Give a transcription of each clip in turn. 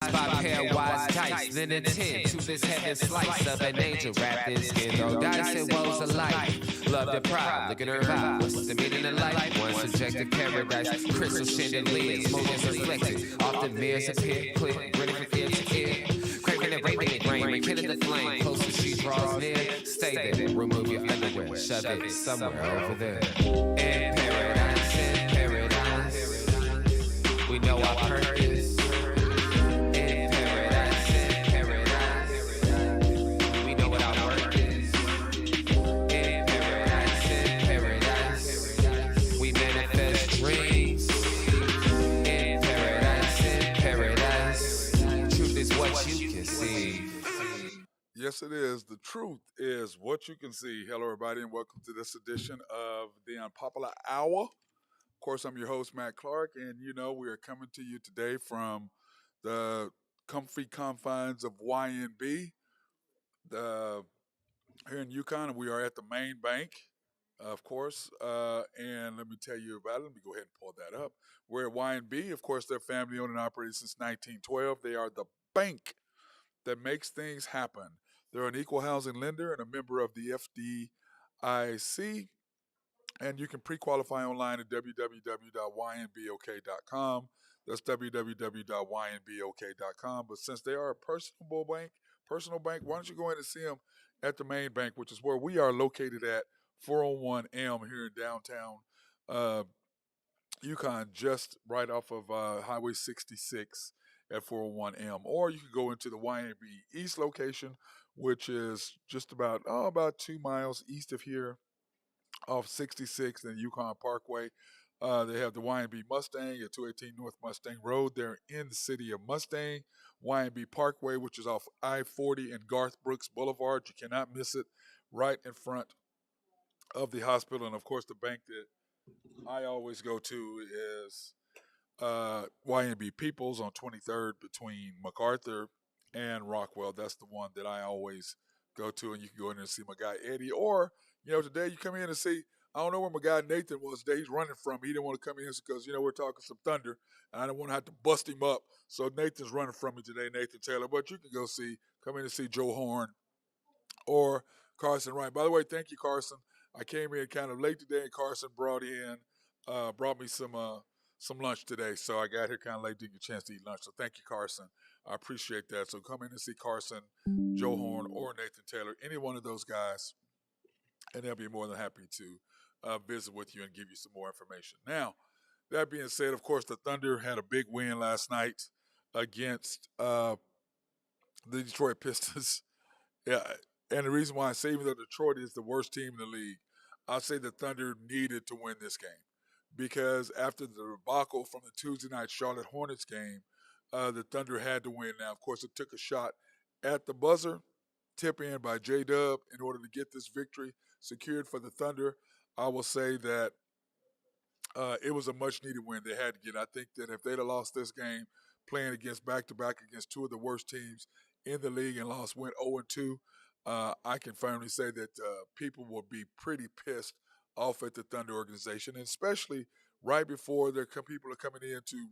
By pair wise dice, then attend to this heaven slice of an angel wrapped in skin. Though dice and woes alike, love and pride, look at her vibe. What's the meaning of life? One subjective paradise, crystal chandeliers, motives reflected. Often mirrors appear, quick, grinning from ear to ear. Craving and raping it, brain, rekindling the flame. Close as she draws near, stay there. Remove your underwear, shove it somewhere over there. In paradise, we know our purpose. Yes, it is. The truth is what you can see. Hello, everybody, and welcome to this edition of the Unpopular Hour. Of course, I'm your host, Matt Clark, and we are coming to you today from the comfy confines of YNB here in Yukon, and we are at the main bank, of course, and let me tell you about it. Let me go ahead and pull that up. We're at YNB. Of course, they're family-owned and operated since 1912. They are the bank that makes things happen. They're an equal housing lender and a member of the FDIC. And you can pre-qualify online at www.ynbok.com. That's www.ynbok.com. But since they are a personal bank, why don't you go in and see them at the main bank, which is where we are located at 401 M here in downtown Yukon, just right off of Highway 66 at 401 M. Or you could go into the YNB East location, which is just about 2 miles east of here off 66 and Yukon Parkway. They have the YNB Mustang at 218 North Mustang Road. They're in the city of Mustang. YNB Parkway, which is off I-40 and Garth Brooks Boulevard. You cannot miss it, right in front of the hospital. And, of course, the bank that I always go to is YNB Peoples on 23rd between MacArthur and Rockwell. That's the one that I always go to, and you can go in there and see my guy Eddie. Or, today you come in and see, I don't know where my guy Nathan was today. He's running from me. He didn't want to come in because, we're talking some thunder, and I didn't want to have to bust him up. So Nathan's running from me today, Nathan Taylor. But you can come in and see Joe Horn or Carson Wright. By the way, thank you, Carson. I came in kind of late today, and Carson brought me some lunch today. So I got here kind of late, didn't get a chance to eat lunch. So thank you, Carson. I appreciate that. So come in and see Carson, Joe Horn, or Nathan Taylor, any one of those guys, and they'll be more than happy to visit with you and give you some more information. Now, that being said, of course, the Thunder had a big win last night against the Detroit Pistons. Yeah, and the reason why I say even though Detroit is the worst team in the league, I say the Thunder needed to win this game. Because after the debacle from the Tuesday night Charlotte Hornets game, the Thunder had to win. Now, of course, it took a shot at the buzzer, tip in by J-Dub in order to get this victory secured for the Thunder. I will say that it was a much-needed win they had to get. I think that if they'd have lost this game, playing against back-to-back against two of the worst teams in the league and went 0-2, I can firmly say that people will be pretty pissed off at the Thunder organization, and especially right before people are coming in to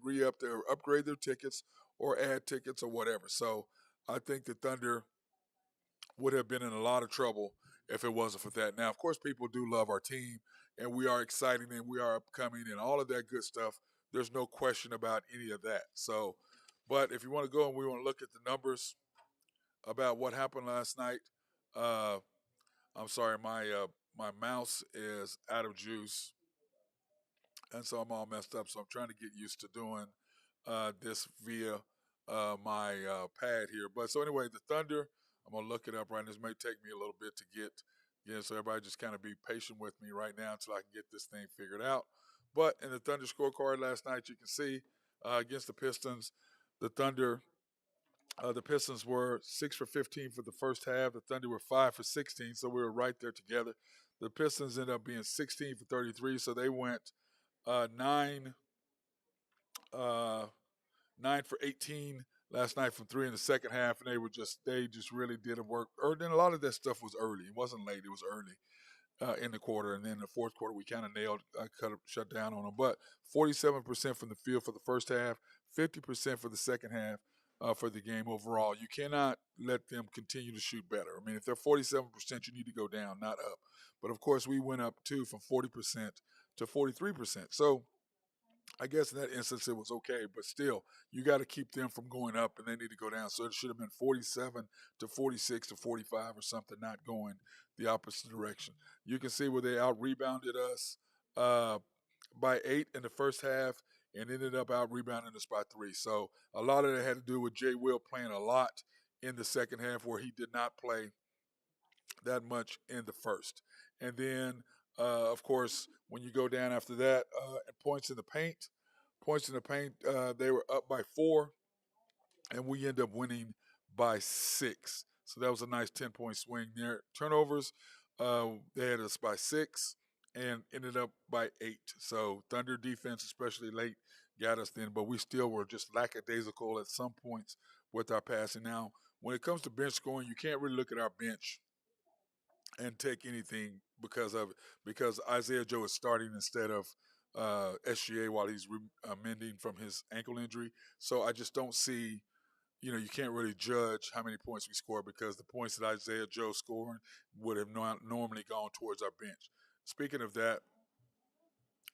upgrade their tickets or add tickets or whatever. So I think the Thunder would have been in a lot of trouble if it wasn't for that. Now, of course, people do love our team, and we are exciting, and we are upcoming, and all of that good stuff. There's no question about any of that. So, but if you want to go and we want to look at the numbers about what happened last night, I'm sorry, my mouse is out of juice, and so I'm all messed up. So I'm trying to get used to doing this via my pad here. But so anyway, the Thunder, I'm going to look it up right now. This may take me a little bit to get, so everybody just kind of be patient with me right now until I can get this thing figured out. But in the Thunder scorecard last night, you can see against the Pistons, the Pistons were 6 for 15 for the first half. The Thunder were 5 for 16, so we were right there together. The Pistons ended up being 16 for 33, so they went 9 for 18 last night from three in the second half, and they just really didn't work. And a lot of that stuff was early. It wasn't late. It was early in the quarter, and then in the fourth quarter we kind of shut down on them. But 47% from the field for the first half, 50% for the second half. for the game overall. You cannot let them continue to shoot better. I mean, if they're 47%, you need to go down, not up. But of course, we went up too from 40% to 43%. So I guess in that instance it was okay, but still, you got to keep them from going up, and they need to go down. So it should have been 47 to 46 to 45 or something, not going the opposite direction. You can see where they out rebounded us uh, by 8 in the first half and ended up out rebounding us by 3. So a lot of that had to do with Jay Will playing a lot in the second half, where he did not play that much in the first. And then, of course, when you go down after that, points in the paint, they were up by 4, and we end up winning by 6. So that was a nice 10-point swing there. Turnovers, they had us by 6 and ended up by 8. So Thunder defense, especially late, got us then, but we still were just lackadaisical at some points with our passing. Now, when it comes to bench scoring, you can't really look at our bench and take anything because of it. Because Isaiah Joe is starting instead of SGA while he's mending from his ankle injury. So I just don't see, you can't really judge how many points we score, because the points that Isaiah Joe scoring would have not normally gone towards our bench. Speaking of that,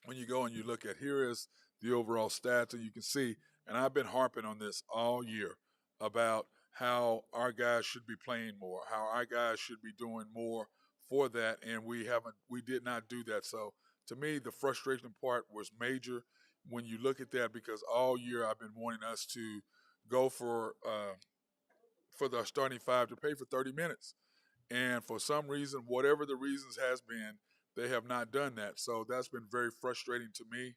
when you go and you look at, here is the overall stats, and you can see, and I've been harping on this all year about how our guys should be playing more, how our guys should be doing more for that, and we did not do that. So to me, the frustration part was major when you look at that, because all year I've been wanting us to go for the starting five to play for 30 minutes. And for some reason, whatever the reasons has been, they have not done that. So that's been very frustrating to me,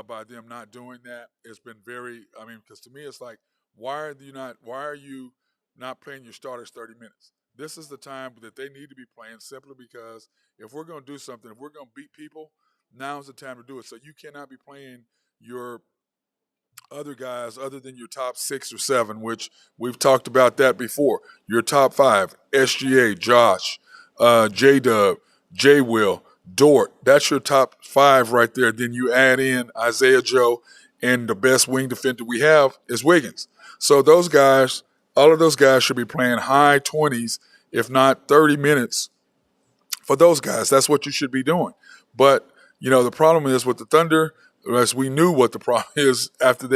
by them not doing that. It's been very, I mean, because to me it's like, why are you not playing your starters 30 minutes? This is the time that they need to be playing, simply because if we're going to do something, if we're going to beat people, now's the time to do it. So you cannot be playing your other guys other than your top 6 or 7, which we've talked about that before. Your top 5: SGA, Josh, J Dub, J Will, Dort. That's your top 5 right there. Then you add in Isaiah Joe, and the best wing defender we have is Wiggins. So those guys, all of those guys should be playing high 20s, if not 30 minutes for those guys. That's what you should be doing. But the problem is with the Thunder, as we knew what the problem is after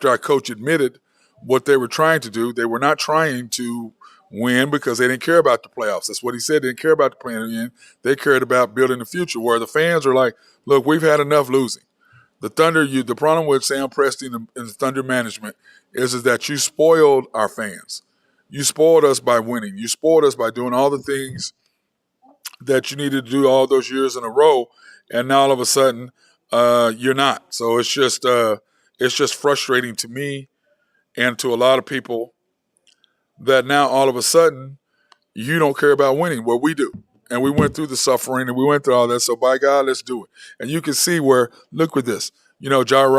our coach admitted what they were trying to do. They were not trying to win because they didn't care about the playoffs. That's what he said. They didn't care about the playing in. They cared about building the future. Where the fans are like, look, we've had enough losing. The Thunder, the problem with Sam Presti and the Thunder management is that you spoiled our fans. You spoiled us by winning. You spoiled us by doing all the things that you needed to do all those years in a row, and now all of a sudden you're not. So it's just frustrating to me and to a lot of people that now all of a sudden you don't care about winning. Well, we do, and we went through the suffering and we went through all that. So by God, let's do it. And you can see where, look with this. Jeremiah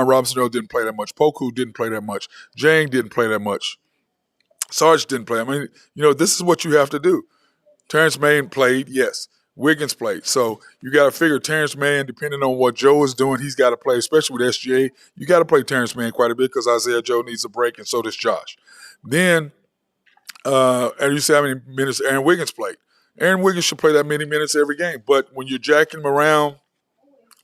Robinson didn't play that much. Poku didn't play that much. Jang didn't play that much. Sarge didn't play. I mean, this is what you have to do. Terrence Mann played, yes. Wiggins played. So you got to figure Terrence Mann, depending on what Joe is doing, he's got to play, especially with SGA. You got to play Terrence Mann quite a bit because Isaiah Joe needs a break, and so does Josh. Then, and you see how many minutes Aaron Wiggins played. Aaron Wiggins should play that many minutes every game. But when you're jacking him around,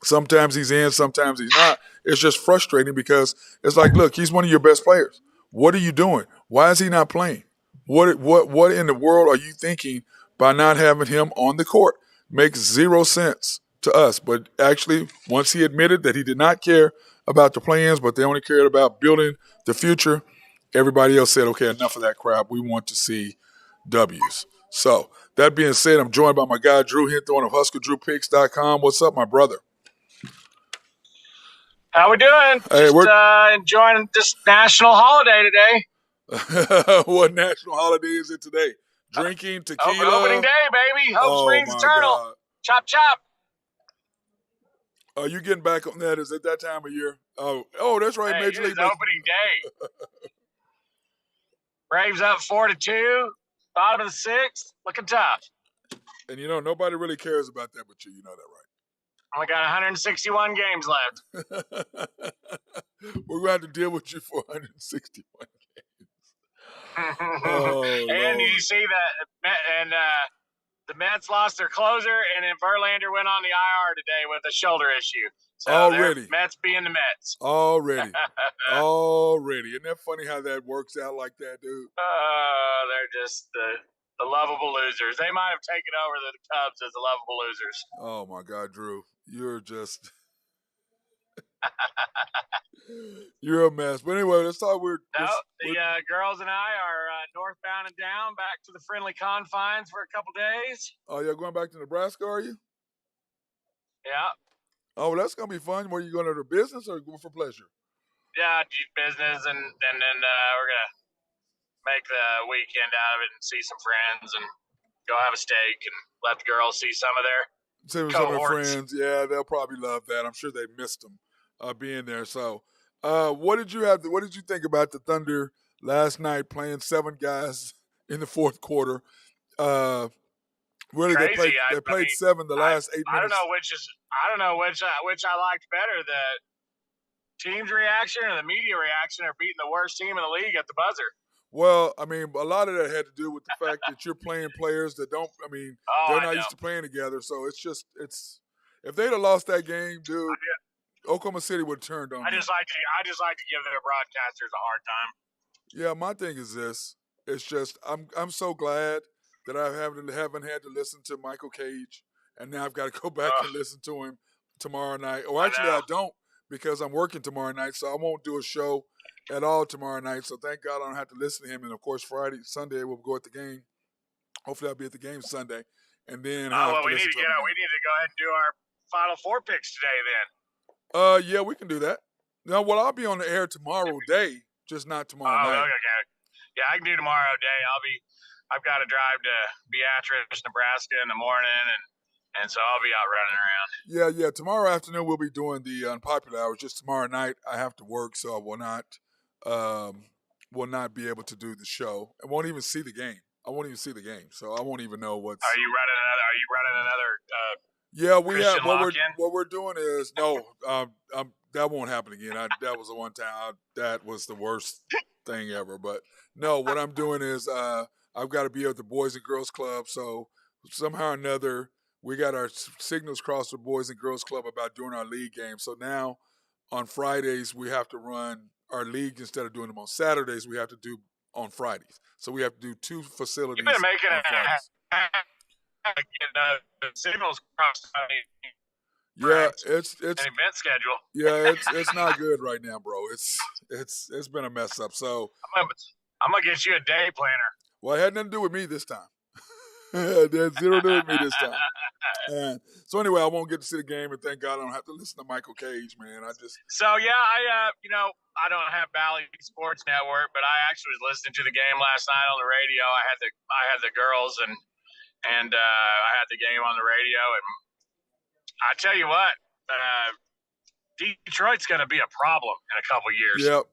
sometimes he's in, sometimes he's not. It's just frustrating because it's like, look, he's one of your best players. What are you doing? Why is he not playing? What in the world are you thinking by not having him on the court? Makes zero sense to us. But actually, once he admitted that he did not care about the plans, but they only cared about building the future, everybody else said, okay, enough of that crap. We want to see W's. So that being said, I'm joined by my guy Drew Hinthorn of HuskerDrewPicks.com. What's up, my brother? How we doing? Hey, Just enjoying this national holiday today. What national holiday is it today? Drinking tequila. Opening day, baby. Hope springs eternal. God. Chop, chop. Are you getting back on that? Is it that time of year? Oh, that's right. Hey, Major it League is opening day. Braves up 4-2. Bottom of the 6th. Looking tough. And nobody really cares about that but you. You know that, right? Only got 161 games left. We're going to have to deal with you for 161 games. Oh, and Lord. you see that, and the Mets lost their closer, and then Verlander went on the IR today with a shoulder issue. So Already. Mets being the Mets. Already. Isn't that funny how that works out like that, dude? They're just the lovable losers. They might have taken over the Cubs as the lovable losers. Oh, my God, Drew. You're just... You're a mess. But anyway, let's talk. The girls and I are northbound and down back to the friendly confines for a couple days. Oh, you're going back to Nebraska, are you? Yeah. Oh, well, that's going to be fun. Were you going to the business or going for pleasure? Yeah, business, and then we're going to make the weekend out of it and see some friends and go have a steak and let the girls see some of their friends. Yeah, they'll probably love that. I'm sure they missed them being there. So, what did you think about the Thunder last night playing 7 guys in the fourth quarter? Really, crazy. They played 7 the last 8 minutes. I don't know which I liked better, the team's reaction or the media reaction, or beating the worst team in the league at the buzzer. Well, I mean, a lot of that had to do with the fact that you're playing players that don't. I mean, they're not used to playing together. So it's if they'd have lost that game, dude, Oklahoma City would have turned on. I just like to give their broadcasters a hard time. Yeah, my thing is this: it's just I'm so glad that I haven't had to listen to Michael Cage, and now I've got to go back and listen to him tomorrow night. Or actually, I don't, because I'm working tomorrow night, so I won't do a show at all tomorrow night. So thank God I don't have to listen to him. And of course, Sunday we'll go at the game. Hopefully, I'll be at the game Sunday, and then we need to go ahead and do our Final Four picks today. Then. Yeah, we can do that. No, well, I'll be on the air tomorrow day, just not tomorrow night. Okay. Yeah, I can do tomorrow day. I've got to drive to Beatrice, Nebraska in the morning, and so I'll be out running around. Yeah. Tomorrow afternoon we'll be doing the Unpopular Hours. Just tomorrow night I have to work, so I will not be able to do the show. I won't even see the game. So I won't even know what's. Are you running another? Yeah, we have. What we're doing is that won't happen again. That was the one time. That was the worst thing ever. But no, what I'm doing is I've got to be at the Boys and Girls Club. So somehow or another, we got our signals crossed with Boys and Girls Club about doing our league game. So now on Fridays we have to run our leagues instead of doing them on Saturdays. We have to do on Fridays. So we have to do 2 facilities. You've been making signals crossed. Yeah, it's an event schedule. Yeah, it's not good right now, bro. It's been a mess up. So I'm gonna get you a day planner. Well, it had nothing to do with me this time. It had zero to do with me this time. And so anyway, I won't get to see the game, and thank God I don't have to listen to Michael Cage, man. I don't have Bally Sports Network, but I actually was listening to the game last night on the radio. I had the girls and I had the game on the radio, and I tell you what, Detroit's going to be a problem in a couple years. Yep.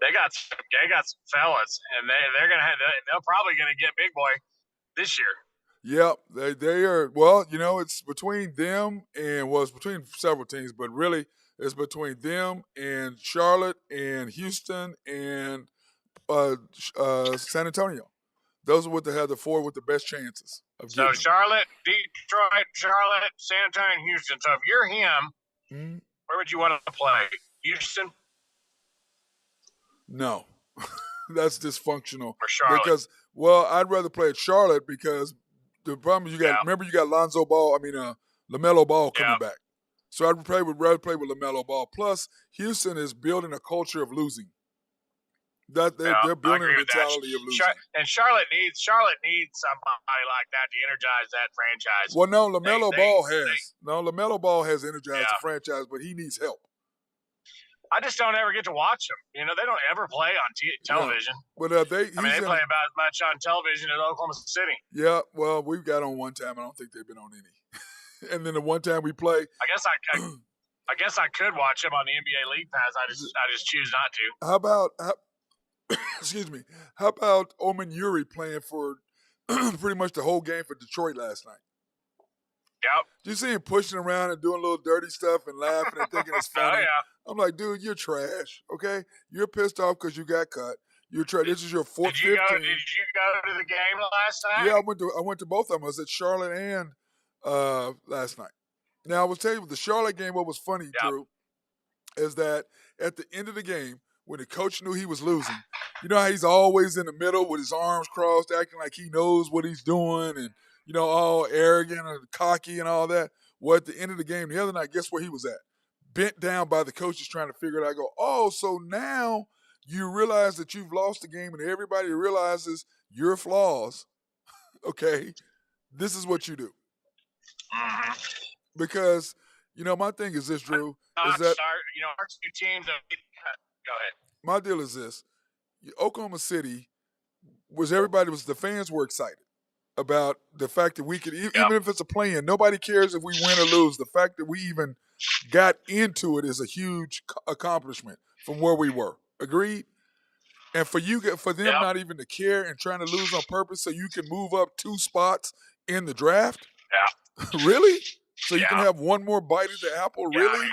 They got some fellas, and they're probably going to get big boy this year. Yep, they are. Well, it's between them and it's between several teams, but really it's between them and Charlotte and Houston and San Antonio. Those are what they have the 4 with the best chances of getting. So Charlotte, Detroit, San Antonio, and Houston. So if you're him, where would you want to play? Houston? No, that's dysfunctional. Or Charlotte? Because I'd rather play at Charlotte because the problem is remember you got LaMelo Ball coming back. So I'd rather play with LaMelo Ball. Plus, Houston is building a culture of losing. They're building a mentality of losing. And Charlotte needs somebody like that to energize that franchise. Well, no, LaMelo Ball has energized the franchise, but he needs help. I just don't ever get to watch them. They don't ever play on television. But they play about as much on television as Oklahoma City. Yeah, well, we've got on one time. I don't think they've been on any. And then the one time we play, I guess I could watch them on the NBA League Pass. I just choose not to. How about excuse me? How about Omen Yuri playing for pretty much the whole game for Detroit last night? Yep. You see him pushing around and doing little dirty stuff and laughing and thinking it's funny. Oh yeah. I'm like, dude, you're trash. Okay, you're pissed off because you got cut. You're trash. This is your fourth, Did you go? 15. Did you go to the game last night? Yeah, I went to both of them. I was at Charlotte and last night. Now I was telling you the Charlotte game. What was funny, Yep. Drew, is that at the end of the game, when the coach knew he was losing, you know how he's always in the middle with his arms crossed, acting like he knows what he's doing, and all arrogant and cocky and all that. Well, at the end of the game the other night, guess where he was at? Bent down by the coaches trying to figure it out. I go, oh, so now you realize that you've lost the game, and everybody realizes your flaws. Okay, this is what you do. Mm-hmm. Because my thing is this, Drew, is that our two teams. Go ahead. my deal is this: Oklahoma City the fans were excited about the fact that we could, even if it's a play-in, nobody cares if we win or lose. The fact that we even got into it is a huge accomplishment from where we were. Agreed? And for them not even to care and trying to lose on purpose so you can move up 2 spots in the draft? Yeah. Really? So you can have one more bite at the apple? Yeah, really? I mean,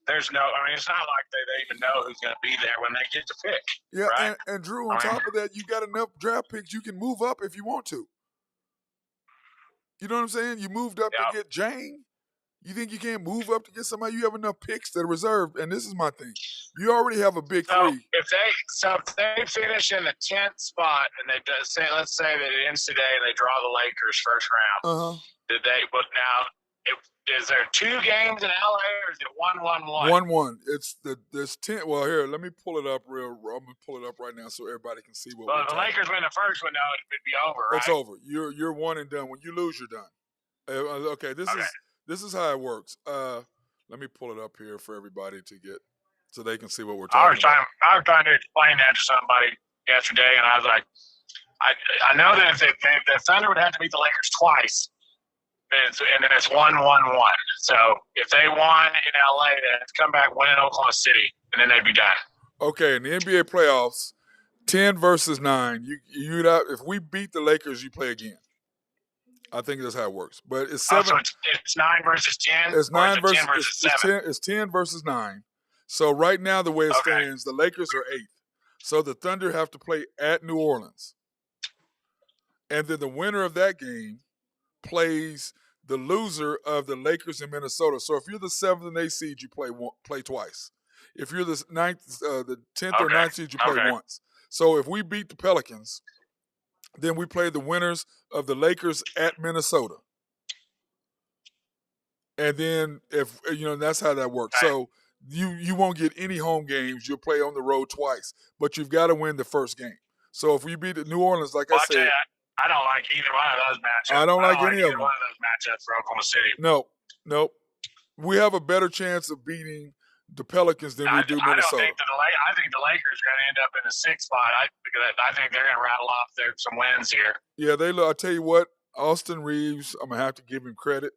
there's no. I mean, it's not like they even know who's going to be there when they get to pick. Yeah, right? and Drew, on top of that, you got enough draft picks. You can move up if you want to. You know what I'm saying? You moved up to get Jane. You think you can't move up to get somebody? You have enough picks that are reserved. And this is my thing. You already have a big three. If they finish in the 10th spot and let's say that it ends today and they draw the Lakers first round, did they? But now, is there 2 games in LA or is it 1-1-1? 1-1. There's 10. Well, here, let me pull it up I'm gonna pull it up right now so everybody can see what. Well, if the Lakers win the first one, now it'd be over, right? It's over. You're one and done. When you lose, you're done. Okay, this is how it works. Let me pull it up here for everybody to get so they can see what we're talking about. I was trying to explain that to somebody yesterday, and I was like, I know that if the Thunder would have to beat the Lakers twice, and then it's 1-1-1. So if they won in LA, then it's come back, win in Oklahoma City, and then they'd be done. Okay, in the NBA playoffs, 10 versus 9. If we beat the Lakers, you play again. I think that's how it works. But it's 7. So it's 9 versus 10. It's 9 versus 10 versus 7. It's 10 versus 9. So right now, the way it stands, the Lakers are 8th. So the Thunder have to play at New Orleans, and then the winner of that game plays the loser of the Lakers in Minnesota. So if you're the 7th and 8th seed, you play twice. If you're the 10th or 9th seed, you play once. So if we beat the Pelicans, then we play the winners of the Lakers at Minnesota. And then that's how that works. So you won't get any home games. You'll play on the road twice, but you've got to win the first game. So if we beat New Orleans, like I said, I don't like either one of those matchups. I don't like any of them. One of those matchups for Oklahoma City. No. We have a better chance of beating the Pelicans than we do Minnesota. I think the Lakers are going to end up in the 6th spot. I think they're going to rattle off some wins here. Yeah, I tell you what, Austin Reeves, I'm going to have to give him credit.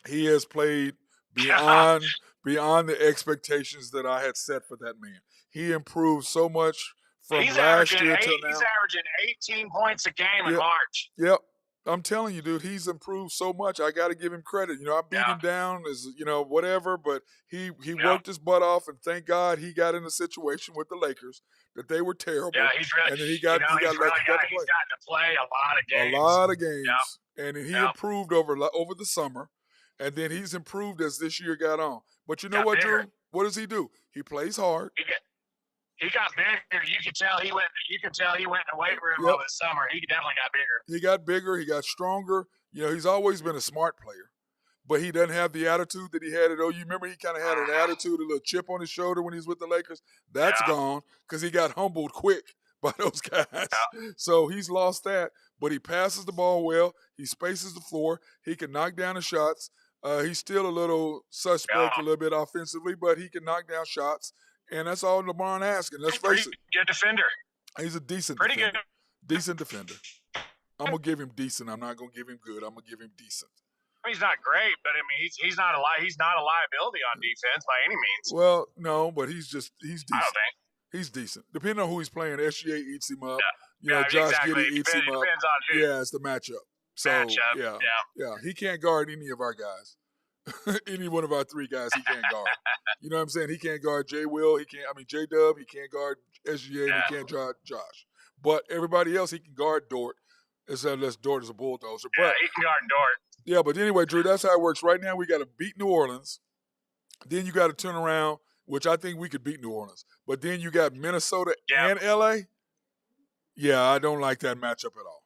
He has played beyond the expectations that I had set for that man. He improved so much from last year till now. He's averaging 18 points a game in March. Yep. I'm telling you, dude, he's improved so much. I got to give him credit. I beat him down as, whatever, but he worked his butt off, and thank God he got in a situation with the Lakers that they were terrible. Yeah, he's really, and then he got he's gotten to play a lot of games. And then he improved over the summer, and then he's improved as this year got on. But you know what, Drew? What does he do? He plays hard. He got bigger. You can tell he went in the weight room over the summer. He definitely got bigger. He got bigger. He got stronger. He's always been a smart player, but he doesn't have the attitude that he had at OU. You remember he kind of had an attitude, a little chip on his shoulder when he was with the Lakers. That's gone because he got humbled quick by those guys. Yeah. So he's lost that, but he passes the ball well. He spaces the floor. He can knock down the shots. He's still a little suspect a little bit offensively, but he can knock down shots. And that's all LeBron asking. Let's face it. Good defender. He's a decent Pretty defender. good. Decent defender. I'm going to give him decent. I'm not going to give him good. I'm going to give him decent. He's not great, but I mean, he's not a liability on defense by any means. Well, no, but he's decent. I don't think. He's decent. Depending on who he's playing, SGA eats him up. Yeah. Josh exactly. Giddey eats him up. Depends on who. Yeah, it's the matchup. So matchup. yeah, he can't guard any of our guys. Any one of our three guys, he can't guard. You know what I'm saying? He can't guard J. Will. J. Dub. He can't guard SGA. And he can't guard Josh. But everybody else, he can guard Dort. Unless Dort is a bulldozer. Yeah, but he can guard Dort. Yeah, but anyway, Drew, that's how it works. Right now, we got to beat New Orleans. Then you got to turn around, which I think we could beat New Orleans. But then you got Minnesota and LA. Yeah, I don't like that matchup at all.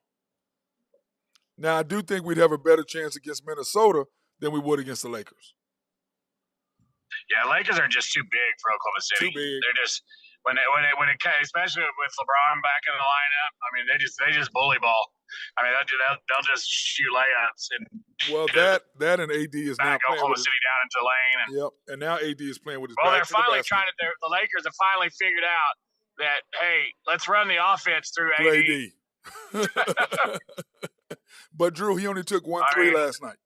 Now, I do think we'd have a better chance against Minnesota than we would against the Lakers. Yeah, Lakers are just too big for Oklahoma City. Too big. They're just when it especially with LeBron back in the lineup. I mean, they just bully ball. I mean, they'll just shoot layups and that and AD is now playing Oklahoma City down into the lane. And now AD is playing with his well, back they're finally to the basket. the Lakers have finally figured out that hey, let's run the offense through AD. But Drew, he only took 1 3 last night.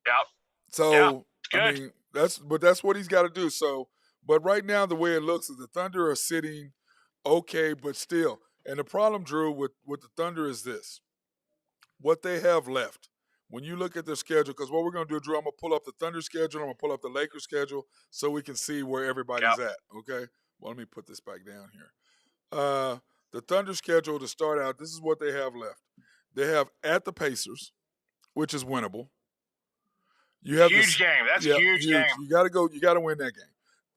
Yep. So good. I mean, that's what he's got to do. So, but right now the way it looks is the Thunder are sitting okay, but still. And the problem, Drew, with the Thunder is this: what they have left. When you look at their schedule, because what we're going to do, Drew, I'm going to pull up the Thunder schedule, I'm going to pull up the Lakers schedule, so we can see where everybody's at. Okay. Well, let me put this back down here. The Thunder schedule to start out, this is what they have left. They have at the Pacers, which is winnable. You have huge game. That's a huge game. You got to win that game.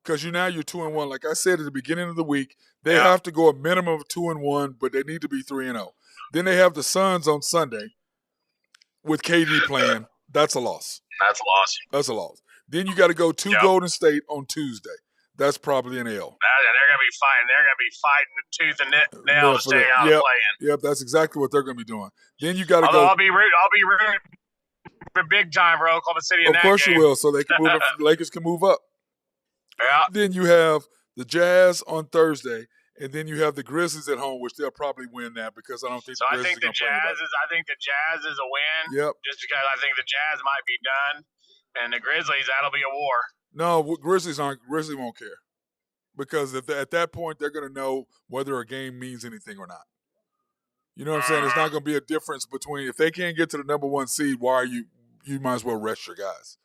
Because you're 2-1. Like I said at the beginning of the week, they have to go a minimum of 2-1, but they need to be 3-0. Then they have the Suns on Sunday with KD playing. That's a loss. That's a loss. Then you got to go to Golden State on Tuesday. That's probably an L. They're gonna be fighting. They're gonna be fighting tooth and nail to stay out of playing. Yep, that's exactly what they're gonna be doing. Then you got to go. I'll be rooting for big time for Oklahoma City. Of course you will, so they can move up. The Lakers can move up. Yeah. Then you have the Jazz on Thursday, and then you have the Grizzlies at home, which they'll probably win that because I don't think the Grizzlies are going to play anybody. I think the Jazz is a win. Yep. Just because I think the Jazz might be done, and the Grizzlies, that'll be a war. No, Grizzlies won't care because at that point they're going to know whether a game means anything or not. You know what I'm saying? It's not going to be a difference between if they can't get to the number 1 seed. Why are you might as well rest your guys.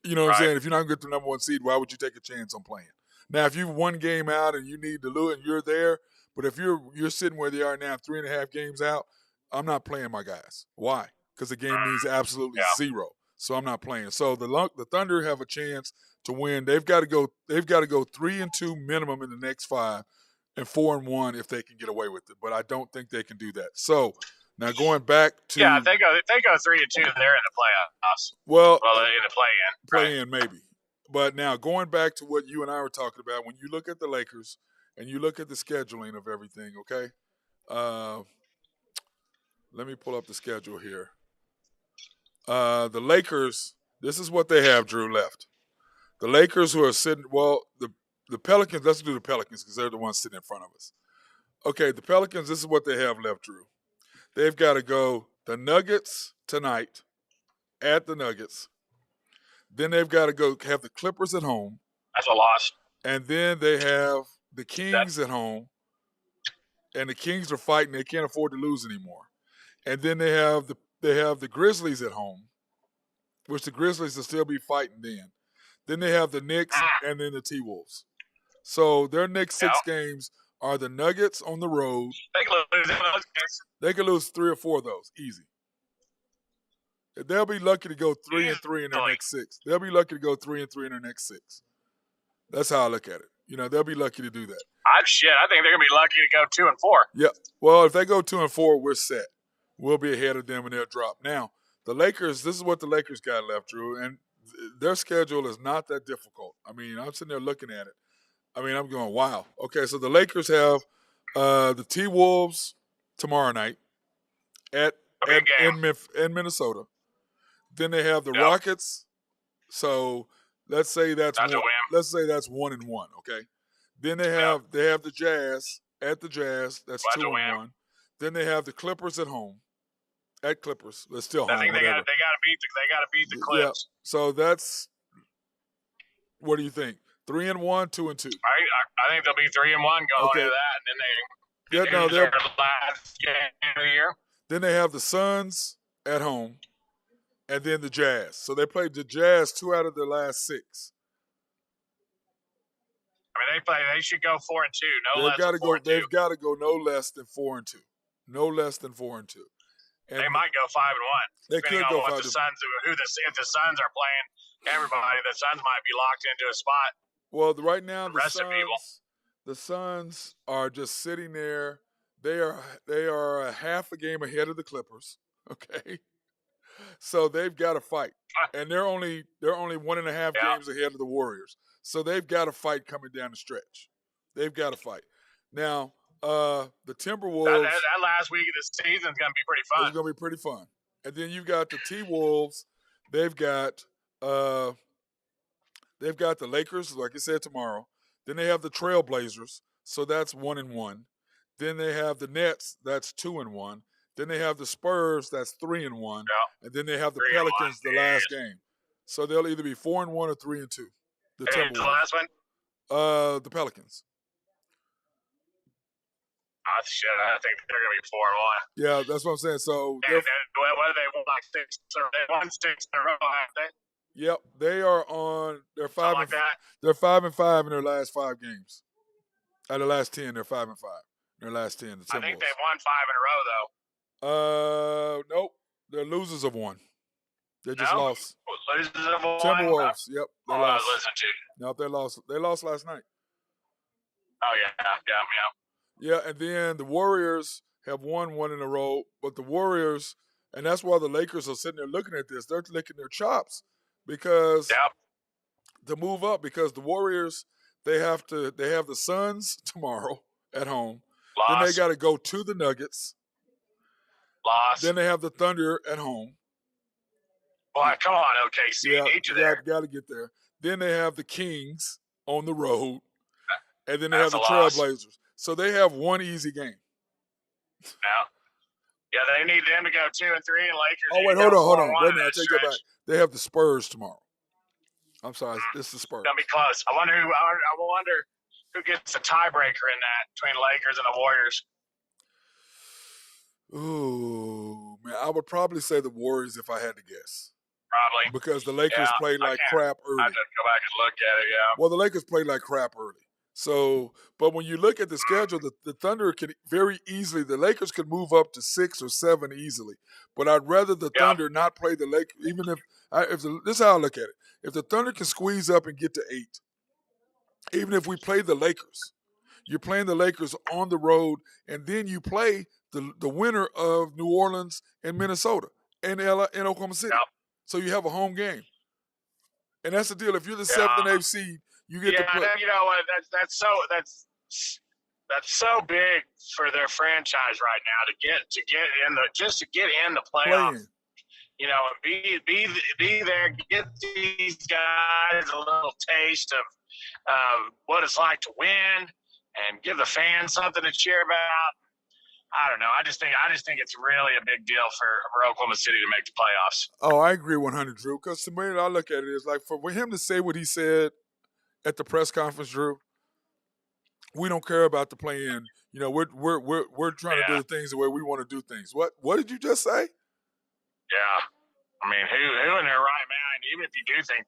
You know what I'm saying? If you're not going to get to the number 1 seed, why would you take a chance on playing? Now, if you've one game out and you need to lose and you're there, but if you're sitting where they are now, 3.5 games out, I'm not playing my guys. Why? Because the game means absolutely zero. So I'm not playing. So the Thunder have a chance to win. They've got to go 3-2 minimum in the next 5, and 4-1 if they can get away with it. But I don't think they can do that. So now going back to if they go 3-2, they're in the playoffs. Well, in the play-in maybe. But now going back to what you and I were talking about, when you look at the Lakers and you look at the scheduling of everything, okay? Let me pull up the schedule here. The Lakers, this is what they have, Drew, left. The Lakers who are sitting, the Pelicans, let's do the Pelicans because they're the ones sitting in front of us. Okay, the Pelicans, this is what they have left, Drew. They've got to go the Nuggets tonight at the Nuggets. Then they've got to go have the Clippers at home. That's a loss. And then they have the Kings at home. And the Kings are fighting. They can't afford to lose anymore. And then they have the Grizzlies at home, which the Grizzlies will still be fighting then. Then they have the Knicks and then the T-Wolves. So their next 6 games are the Nuggets on the road. They can lose in those games. They can lose 3 or 4 of those, easy. They'll be lucky to go 3-3 in their next 6. They'll be lucky to go 3-3 in their next 6. That's how I look at it. They'll be lucky to do that. I think they're gonna be lucky to go 2-4. Yeah. Well, if they go 2-4, we're set. We'll be ahead of them and they'll drop. Now, the Lakers, this is what the Lakers got left, Drew, and their schedule is not that difficult. I mean, I'm sitting there looking at it. I mean, I'm going, wow. Okay, so the Lakers have the T-Wolves tomorrow night in Minnesota. Then they have the Rockets. So let's say that's one. Let's say that's 1-1. Okay. Then they have the Jazz at the Jazz. That's 2-1. Then they have the Clippers at home. At Clippers, they're still home. I think they got to beat the Clips. Yeah. So that's. What do you think? 3-1, 2-2. I think they'll be 3-1 going into that, and then their last game of the year. Then they have the Suns at home, and then the Jazz. So they played the Jazz 2 out of their last 6. I mean, they should go 4-2. No They've less got than to 4-2. go. They've got to go no less than 4-2. No less than 4-2. And they might go 5-1. They depending could on go what 5. the Suns, if the Suns are playing everybody, the Suns might be locked into a spot. Well, right now The the Suns are just sitting there. They are a half a game ahead of the Clippers. Okay, so they've got to fight, and they're only 1.5 games ahead of the Warriors. So they've got to fight coming down the stretch. They've got to fight. Now, the Timberwolves. That last week of the season is going to be pretty fun. It's going to be pretty fun. And then you've got the T-Wolves. They've got the Lakers, like I said, tomorrow. Then they have the Trailblazers, so that's 1-1. Then they have the Nets, that's 2-1. Then they have the Spurs, that's 3-1. Yeah. And then they have the Pelicans, the last game. So they'll either be 4-1 or 3-2. The Timberwolves. The last one? The Pelicans. Oh, shit, I think they're going to be 4-1. Yeah, that's what I'm saying. So what do they won, like 6? They won 6 in a row, haven't they? Yep, they are on. They're 5 like that. They're 5-5 in their last 5 games. Out of the last 10, they're 5-5. In their last 10, the Timberwolves. I think they've won 5 in a row, though. Nope. They're losers of 1. They just lost. Losers of 1. Timberwolves. Yep. They lost. Listen to. Nope, they lost. They lost last night. Oh yeah. Yeah, and then the Warriors have won 1 in a row, but the Warriors, and that's why the Lakers are sitting there looking at this. They're licking their chops because to move up, because the Warriors they have the Suns tomorrow at home. Lost. Then they got to go to the Nuggets. Lost. Then they have the Thunder at home. Boy, come on, OKC. Yeah, need you there. Got to get there. Then they have the Kings on the road, and then they That's have the Trailblazers. So they have 1 easy game. Yeah, they need them to go 2 and 3, and Lakers. Oh wait, hold on. Wait a minute, I take that back. They have the Spurs tomorrow. I'm sorry, this is the Spurs. Gonna be close. I wonder who gets the tiebreaker in that between Lakers and the Warriors. Ooh, man, I would probably say the Warriors if I had to guess. Probably because the Lakers played like crap early. I have to go back and look at it. Yeah. Well, the Lakers played like crap early. So, but when you look at the schedule, the Thunder can very easily, the Lakers could move up to 6 or 7 easily. But I'd rather the Thunder not play the Lakers, even this is how I look at it. If the Thunder can squeeze up and get to 8, even if we play the Lakers, you're playing the Lakers on the road, and then you play the winner of New Orleans and Minnesota and Oklahoma City. Yep. So you have a home game. And that's the deal. If you're the 7th and 8th seed, you get to play. You know what? That's so big for their franchise right now to get in the playoffs. You know, be there, get these guys a little taste of what it's like to win, and give the fans something to cheer about. I don't know. I just think it's really a big deal for Oklahoma City to make the playoffs. Oh, I agree 100, Drew. Because the way I look at it is like for him to say what he said at the press conference, Drew. We don't care about the play-in. You know, we're trying to do the things the way we want to do things. What did you just say? Yeah. I mean, who in their right mind, even if you do think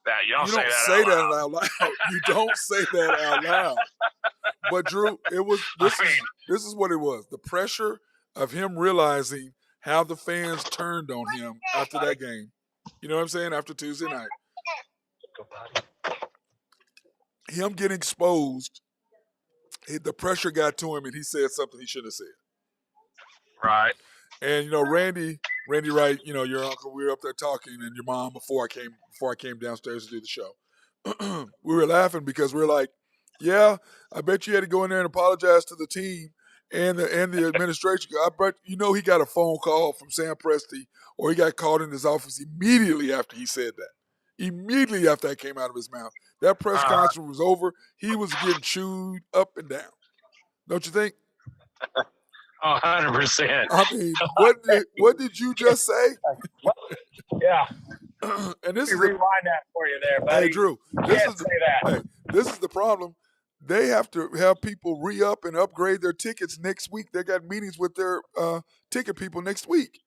that, you don't say that out loud. You don't say that out loud. But Drew, this is what it was. The pressure of him realizing how the fans turned on him after that game. You know what I'm saying? After Tuesday night. Him getting exposed, the pressure got to him and he said something he shouldn't have said. Right. And you know, Randy Wright, you know, your uncle, we were up there talking, and your mom before I came downstairs to do the show. We were laughing because we were like, yeah, I bet you had to go in there and apologize to the team and the administration. I bet you know he got a phone call from Sam Presti, or he got called in his office immediately after he said that. Immediately after that came out of his mouth. That press conference was over. He was getting chewed up and down. Don't you think? 100%. I mean, what did you just say? Yeah. And this is rewind that for you there, buddy. Hey, Drew. This is the problem. they have to have people re-up and upgrade their tickets next week. They got meetings with their ticket people next week.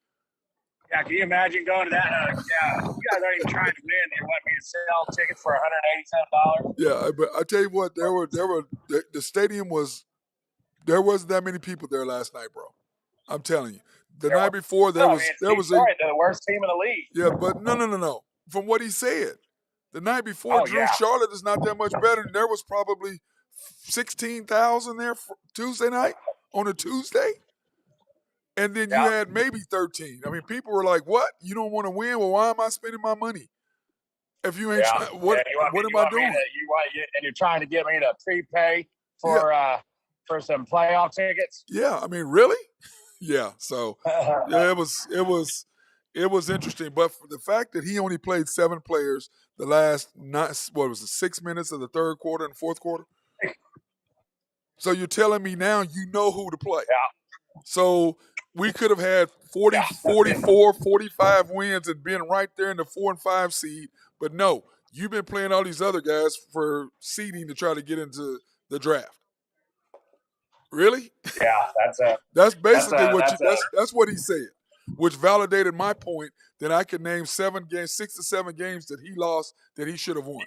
Yeah, can you imagine going to that? Yeah, you guys aren't even trying to win. You want me to sell tickets for $187? Yeah, but I tell you what, the stadium was there wasn't that many people there last night, bro. I'm telling you. The night before there was Detroit, they're the worst team in the league. yeah, but no. From what he said, the night before Oh, Drew yeah. Charlotte is not that much better. There was probably 16,000 there for Tuesday night on a Tuesday. And then you had maybe 13. I mean, people were like, "What? You don't want to win? Well, why am I spending my money? If you ain't trying, what am I doing?" And you're trying to get me to prepay for some playoff tickets? Yeah, I mean, really? Yeah. So yeah, it was interesting. But for the fact that he only played 7 players the last 6 minutes of the third quarter and fourth quarter. So you're telling me now you know who to play. Yeah. So we could have had 44, 45 wins and been right there in the 4 and 5 seed. But no, you've been playing all these other guys for seeding to try to get into the draft. Really? Yeah, that's basically that's what he said, which validated my point that I could name 6 to 7 games that he lost that he should have won.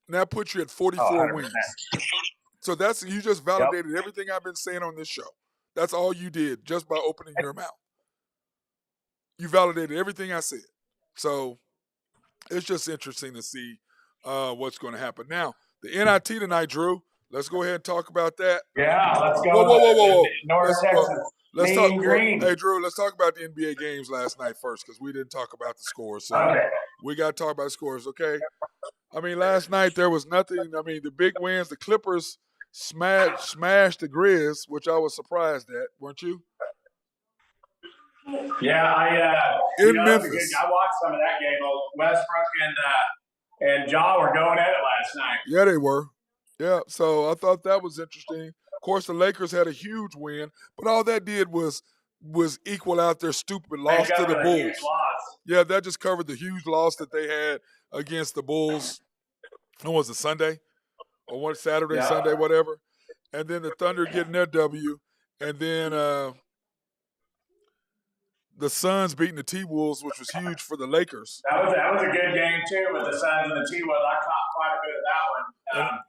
And that puts you at 44 wins. So you just validated everything I've been saying on this show. That's all you did just by opening your mouth. You validated everything I said. So it's just interesting to see what's going to happen. Now, the NIT tonight, Drew. Let's go ahead and talk about that. Yeah, let's go. Whoa. North Texas. Let's talk. Green. Hey, Drew, let's talk about the NBA games last night first because we didn't talk about the scores. So we got to talk about the scores, okay? I mean, last night there was nothing. I mean, the big wins, the Clippers smashed the Grizz, which I was surprised at, weren't you? Yeah, in Memphis. I watched some of that game. Westbrook and Ja were going at it last night. Yeah, they were. Yeah, so I thought that was interesting. Of course, the Lakers had a huge win, but all that did was equal out their stupid loss to the Bulls. Yeah, that just covered the huge loss that they had against the Bulls. When was it, Sunday? Or what, Saturday, Sunday, whatever. And then the Thunder getting their W. And then the Suns beating the T-Wolves, which was huge for the Lakers. That was a good game, too, with the Suns and the T-Wolves. I caught quite a bit of that one.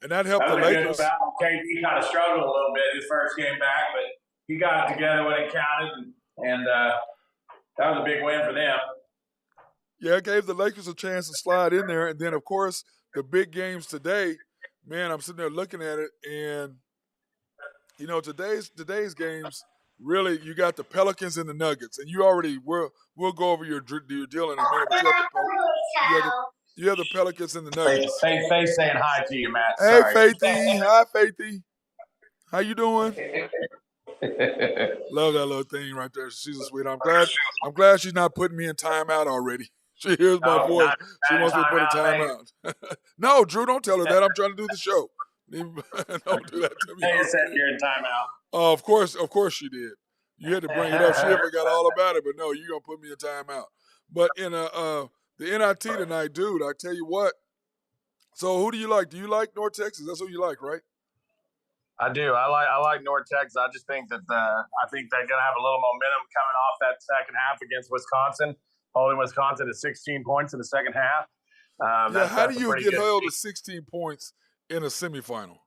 And that helped the Lakers. KD kind of struggled a little bit his first game back, but he got it together when it counted, and that was a big win for them. Yeah, it gave the Lakers a chance to slide in there. And then, of course, the big games today, man, I'm sitting there looking at it, and, you know, today's games, really, you got the Pelicans and the Nuggets. And you already, we'll go over your deal in a minute, but you have the Pelicans and the Nuggets. Faith saying hi to you, Matt. Hey, Sorry. Faithy. Hi, Faithy. How you doing? Love that little thing right there. She's a sweetheart. I'm glad she's not putting me in timeout already. She hears my voice. She wants me to put a timeout. No, Drew, don't tell her that. I'm trying to do the show. Don't do that to me. Hey, said you're in timeout. Of course she did. You had to bring it up. She forgot all about it, but no, you're gonna put me in timeout. But in the NIT tonight, dude, I tell you what. So who do you like? Do you like North Texas? That's who you like, right? I do. I like North Texas. I just think that I think they're gonna have a little momentum coming off that second half against Wisconsin, holding Wisconsin to 16 points in the second half. How do you get held to 16 points in a semifinal?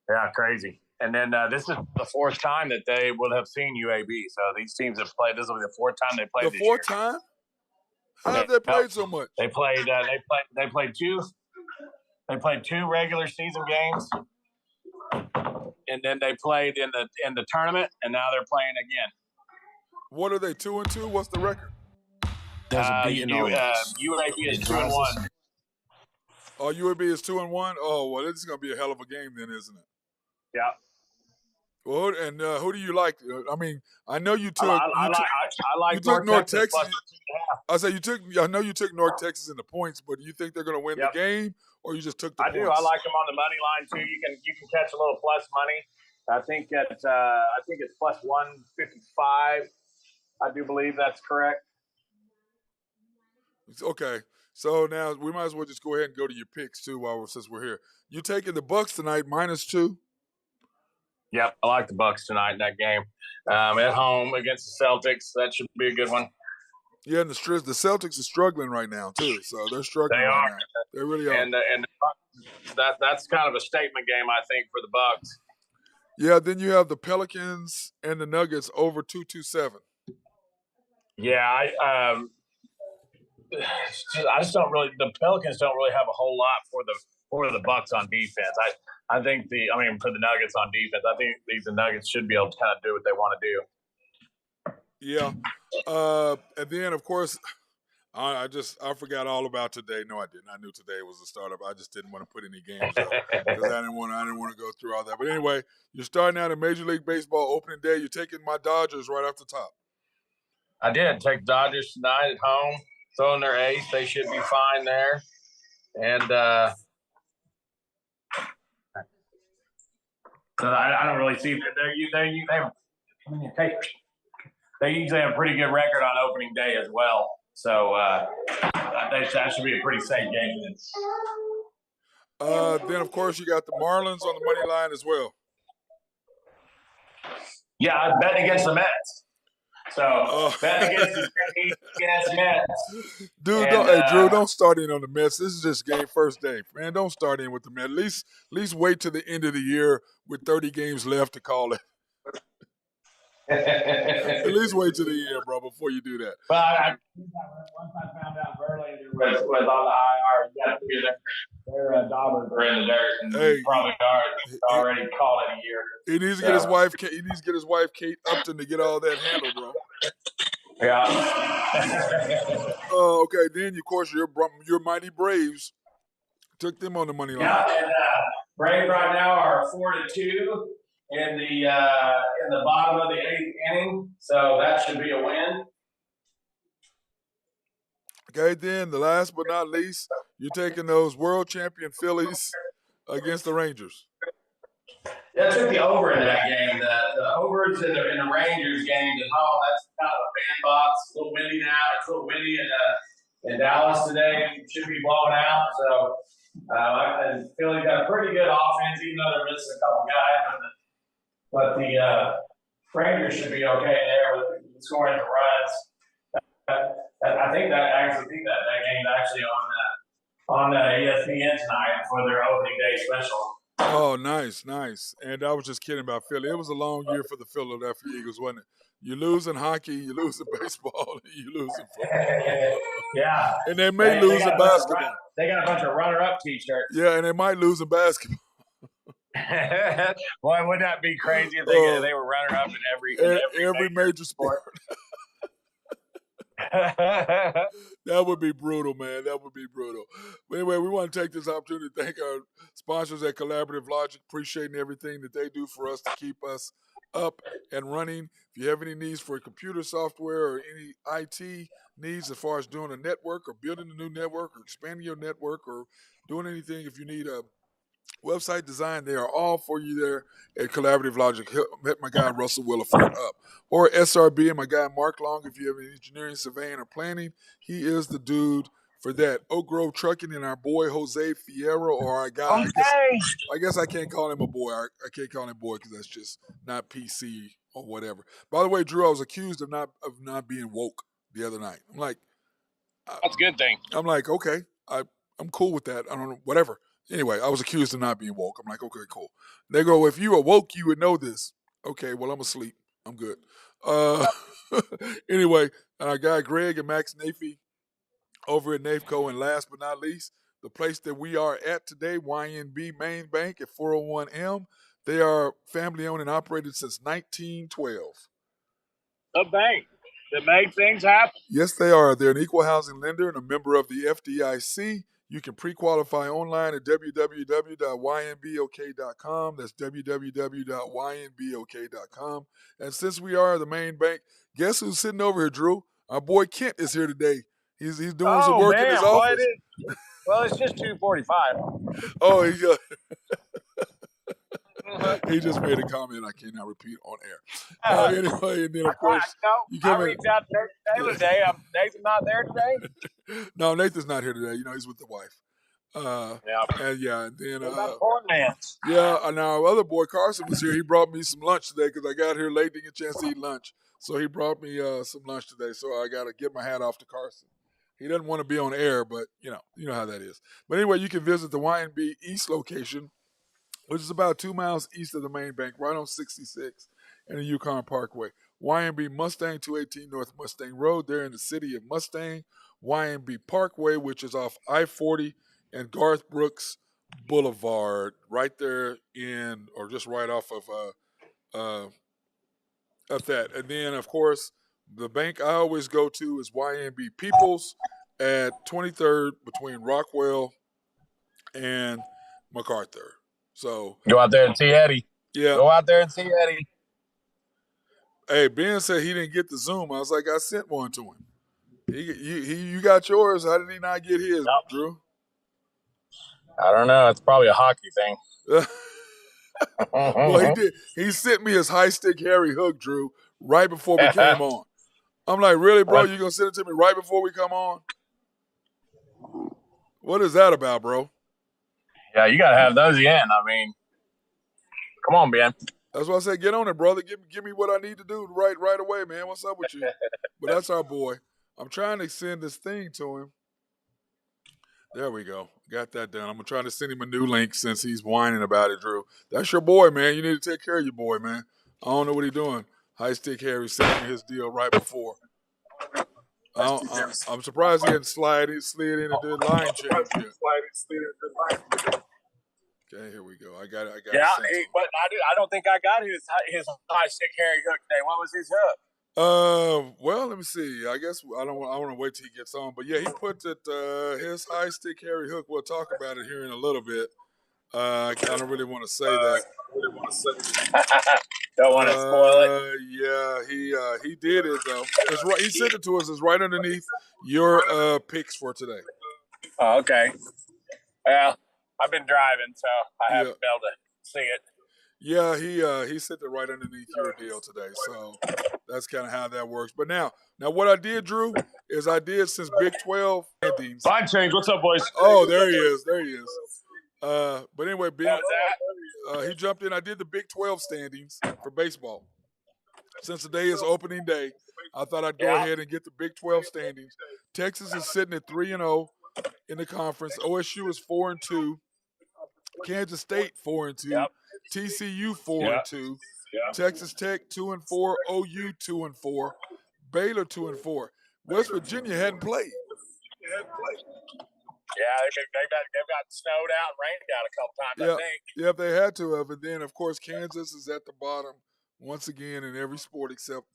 Yeah, crazy. And then this is the fourth time that they will have seen UAB. So these teams have played. This will be the fourth time they played. The fourth time? How have they played so much? They played. They played two. They played 2 regular season games, and then they played in the tournament, and now they're playing again. What are they, 2-2? What's the record? UAB is 2-1. Oh, UAB is 2-1. Oh, well, this is gonna be a hell of a game then, isn't it? Yeah. Well, and who do you like? I mean, I know you took. I like North Texas. I know you took North Texas in the points, but do you think they're going to win the game, or you just took the points? I do. I like them on the money line too. You can catch a little plus money. I think it's plus 155. I do believe that's correct. Okay, So now we might as well just go ahead and go to your picks too since we're here. You taking the Bucks tonight -2? Yep, I like the Bucks tonight in that game. At home against the Celtics, that should be a good one. Yeah, and the Celtics are struggling right now too. So they're struggling They right are. now. They really are. And that's kind of a statement game, I think, for the Bucks. Yeah, then you have the Pelicans and the Nuggets over 227. Yeah, I just don't really. The Pelicans don't really have a whole lot for the Bucks on defense. I think for the Nuggets on defense, I think the Nuggets should be able to kind of do what they want to do. Yeah, and then of course, I forgot all about today. No, I didn't. I knew today was the startup. I just didn't want to put any games up because I didn't want to go through all that. But anyway, you're starting out in Major League Baseball opening day. You're taking my Dodgers right off the top. I did take Dodgers tonight at home, throwing their ace. They should be fine there, and so I don't really see they usually have a pretty good record on opening day as well. So that should be a pretty safe game. Then of course you got the Marlins on the money line as well. Yeah, I bet against the Mets. So bet against the Mets. Dude, Drew, don't start in on the Mets. This is just first day. Man, don't start in with the Mets. At least wait to the end of the year with 30 games left to call it. At least wait till the year, bro, before you do that. But once I found out Verlander was on the IR, you got to be their Dodgers are in the dirt, and probably already called it a year. He needs to get his wife. He needs to get his wife Kate Upton to get all that handled, bro. Yeah. Okay. Then of course your mighty Braves took them on the money line. Yeah, and Braves right now are 4-2 in the bottom of the 8th inning, so that should be a win. Okay, then the last but not least, you're taking those world champion Phillies against the Rangers. Yeah, I took the over in that game. The overs in the Rangers game at home. That's kind of a bandbox. It's a little windy now. It's a little windy in Dallas today. It should be blowing out. So I feel like got a pretty good offense, even though they're missing a couple guys. But the Rangers should be okay there with scoring the runs. I think that game is actually on ESPN tonight for their opening day special. Oh, nice. And I was just kidding about Philly. It was a long year for the Philadelphia Eagles, wasn't it? You lose in hockey, you lose in baseball, you lose in football. Yeah. And they may lose in basketball. They got a bunch of runner-up T-shirts. Yeah, and they might lose in basketball. Boy, wouldn't that be crazy if they were runner-up in every major sport? That would be brutal, man. That would be brutal. But anyway, we want to take this opportunity to thank our sponsors at Collaborative Logic, appreciating everything that they do for us to keep us up and running. If you have any needs for computer software or any IT needs as far as doing a network or building a new network or expanding your network or doing anything, if you need a website design, they are all for you there at Collaborative Logic. Met my guy Russell Williford up. Or SRB and my guy Mark Long, if you have any engineering, surveying, or planning, he is the dude for that. Oak Grove Trucking and our boy Jose Fierro, or our guy. Okay. I guess I can't call him a boy. I can't call him boy because that's just not PC or whatever. By the way, Drew, I was accused of not being woke the other night. I'm like, that's a good thing. I'm like, okay, I'm cool with that. I don't know, whatever. Anyway, I was accused of not being woke. I'm like, okay, cool. They go, if you were woke, you would know this. Okay, well, I'm asleep. I'm good. Anyway, our guy Greg and Max Nafee over at NAFCO, and last but not least, the place that we are at today, YNB Main Bank at 401M. They are family-owned and operated since 1912. A bank that makes things happen. Yes, they are. They're an equal housing lender and a member of the FDIC. You can pre-qualify online at www.ynbok.com. That's www.ynbok.com. And since we are the main bank, guess who's sitting over here, Drew? Our boy Kent is here today. He's doing some work in his office. Well, it's just 2:45. Oh, he He just made a comment I cannot repeat on air. Anyway, and then of course you I come in. reached out to Nathan Taylor today. Nathan's not there today. No, Nathan's not here today. He's with the wife. Yeah. And then Poor man. and our other boy Carson was here. He brought me some lunch today because I got here late, didn't get a chance to eat lunch. So he brought me some lunch today. So I got to get my hat off to Carson. He doesn't want to be on air, but you know how that is. But anyway, you can visit the YNB East location, which is about 2 miles east of the main bank, right on 66 and the Yukon Parkway. YNB Mustang 218 North Mustang Road, there in the city of Mustang. YNB Parkway, which is off I-40 and Garth Brooks Boulevard, right there or just right off of that. And then, of course, the bank I always go to is YNB Peoples at 23rd between Rockwell and MacArthur. So Go out there and see Eddie. Yeah. Go out there and see Eddie. Hey, Ben said he didn't get the Zoom. I was like, I sent one to him. You got yours. How did he not get his, Drew? I don't know. It's probably a hockey thing. Well, he did. He sent me his high stick Harry hook, Drew, right before we came on. I'm like, really, bro? You gonna send it to me right before we come on? What is that about, bro? Yeah, you gotta have those in. I mean, come on, Ben. That's why I said, get on it, brother. Give me what I need to do right away, man. What's up with you? But that's our boy. I'm trying to send this thing to him. There we go. Got that done. I'm trying to send him a new link since he's whining about it, Drew. That's your boy, man. You need to take care of your boy, man. I don't know what he's doing. High Stick Harry sent me his deal right before. I'm surprised he hadn't slid in and did line change yet. Okay, here we go. I got it. Yeah, but I don't think I got his high stick Harry hook today. What was his hook? Well, let me see. I guess I want to wait till he gets on. But yeah, he put it his high stick Harry hook. We'll talk about it here in a little bit. I don't really want to say that. Don't want to spoil it. Yeah, he did it though. It's right. He sent it to us. It's right underneath your picks for today. Oh, okay. Well, I've been driving, so I haven't been able to see it. Yeah, he sent it right underneath your deal today. So that's kind of how that works. But now what I did, Drew, is I did since Big 12 standings. Fine change. What's up, boys? Oh, there he is. But anyway, Ben, he jumped in. I did the Big 12 standings for baseball. Since today is opening day, I thought I'd go ahead and get the Big 12 standings. Texas is sitting at 3-0 in the conference. OSU is 4-2. Kansas State 4-2. TCU 4-2. Texas Tech 2-4. OU 2-4. Baylor 2-4. West Virginia hadn't played. Yeah, they've got snowed out and rained out a couple times, I think. Yeah, they had to have. And then, of course, Kansas is at the bottom once again in every sport except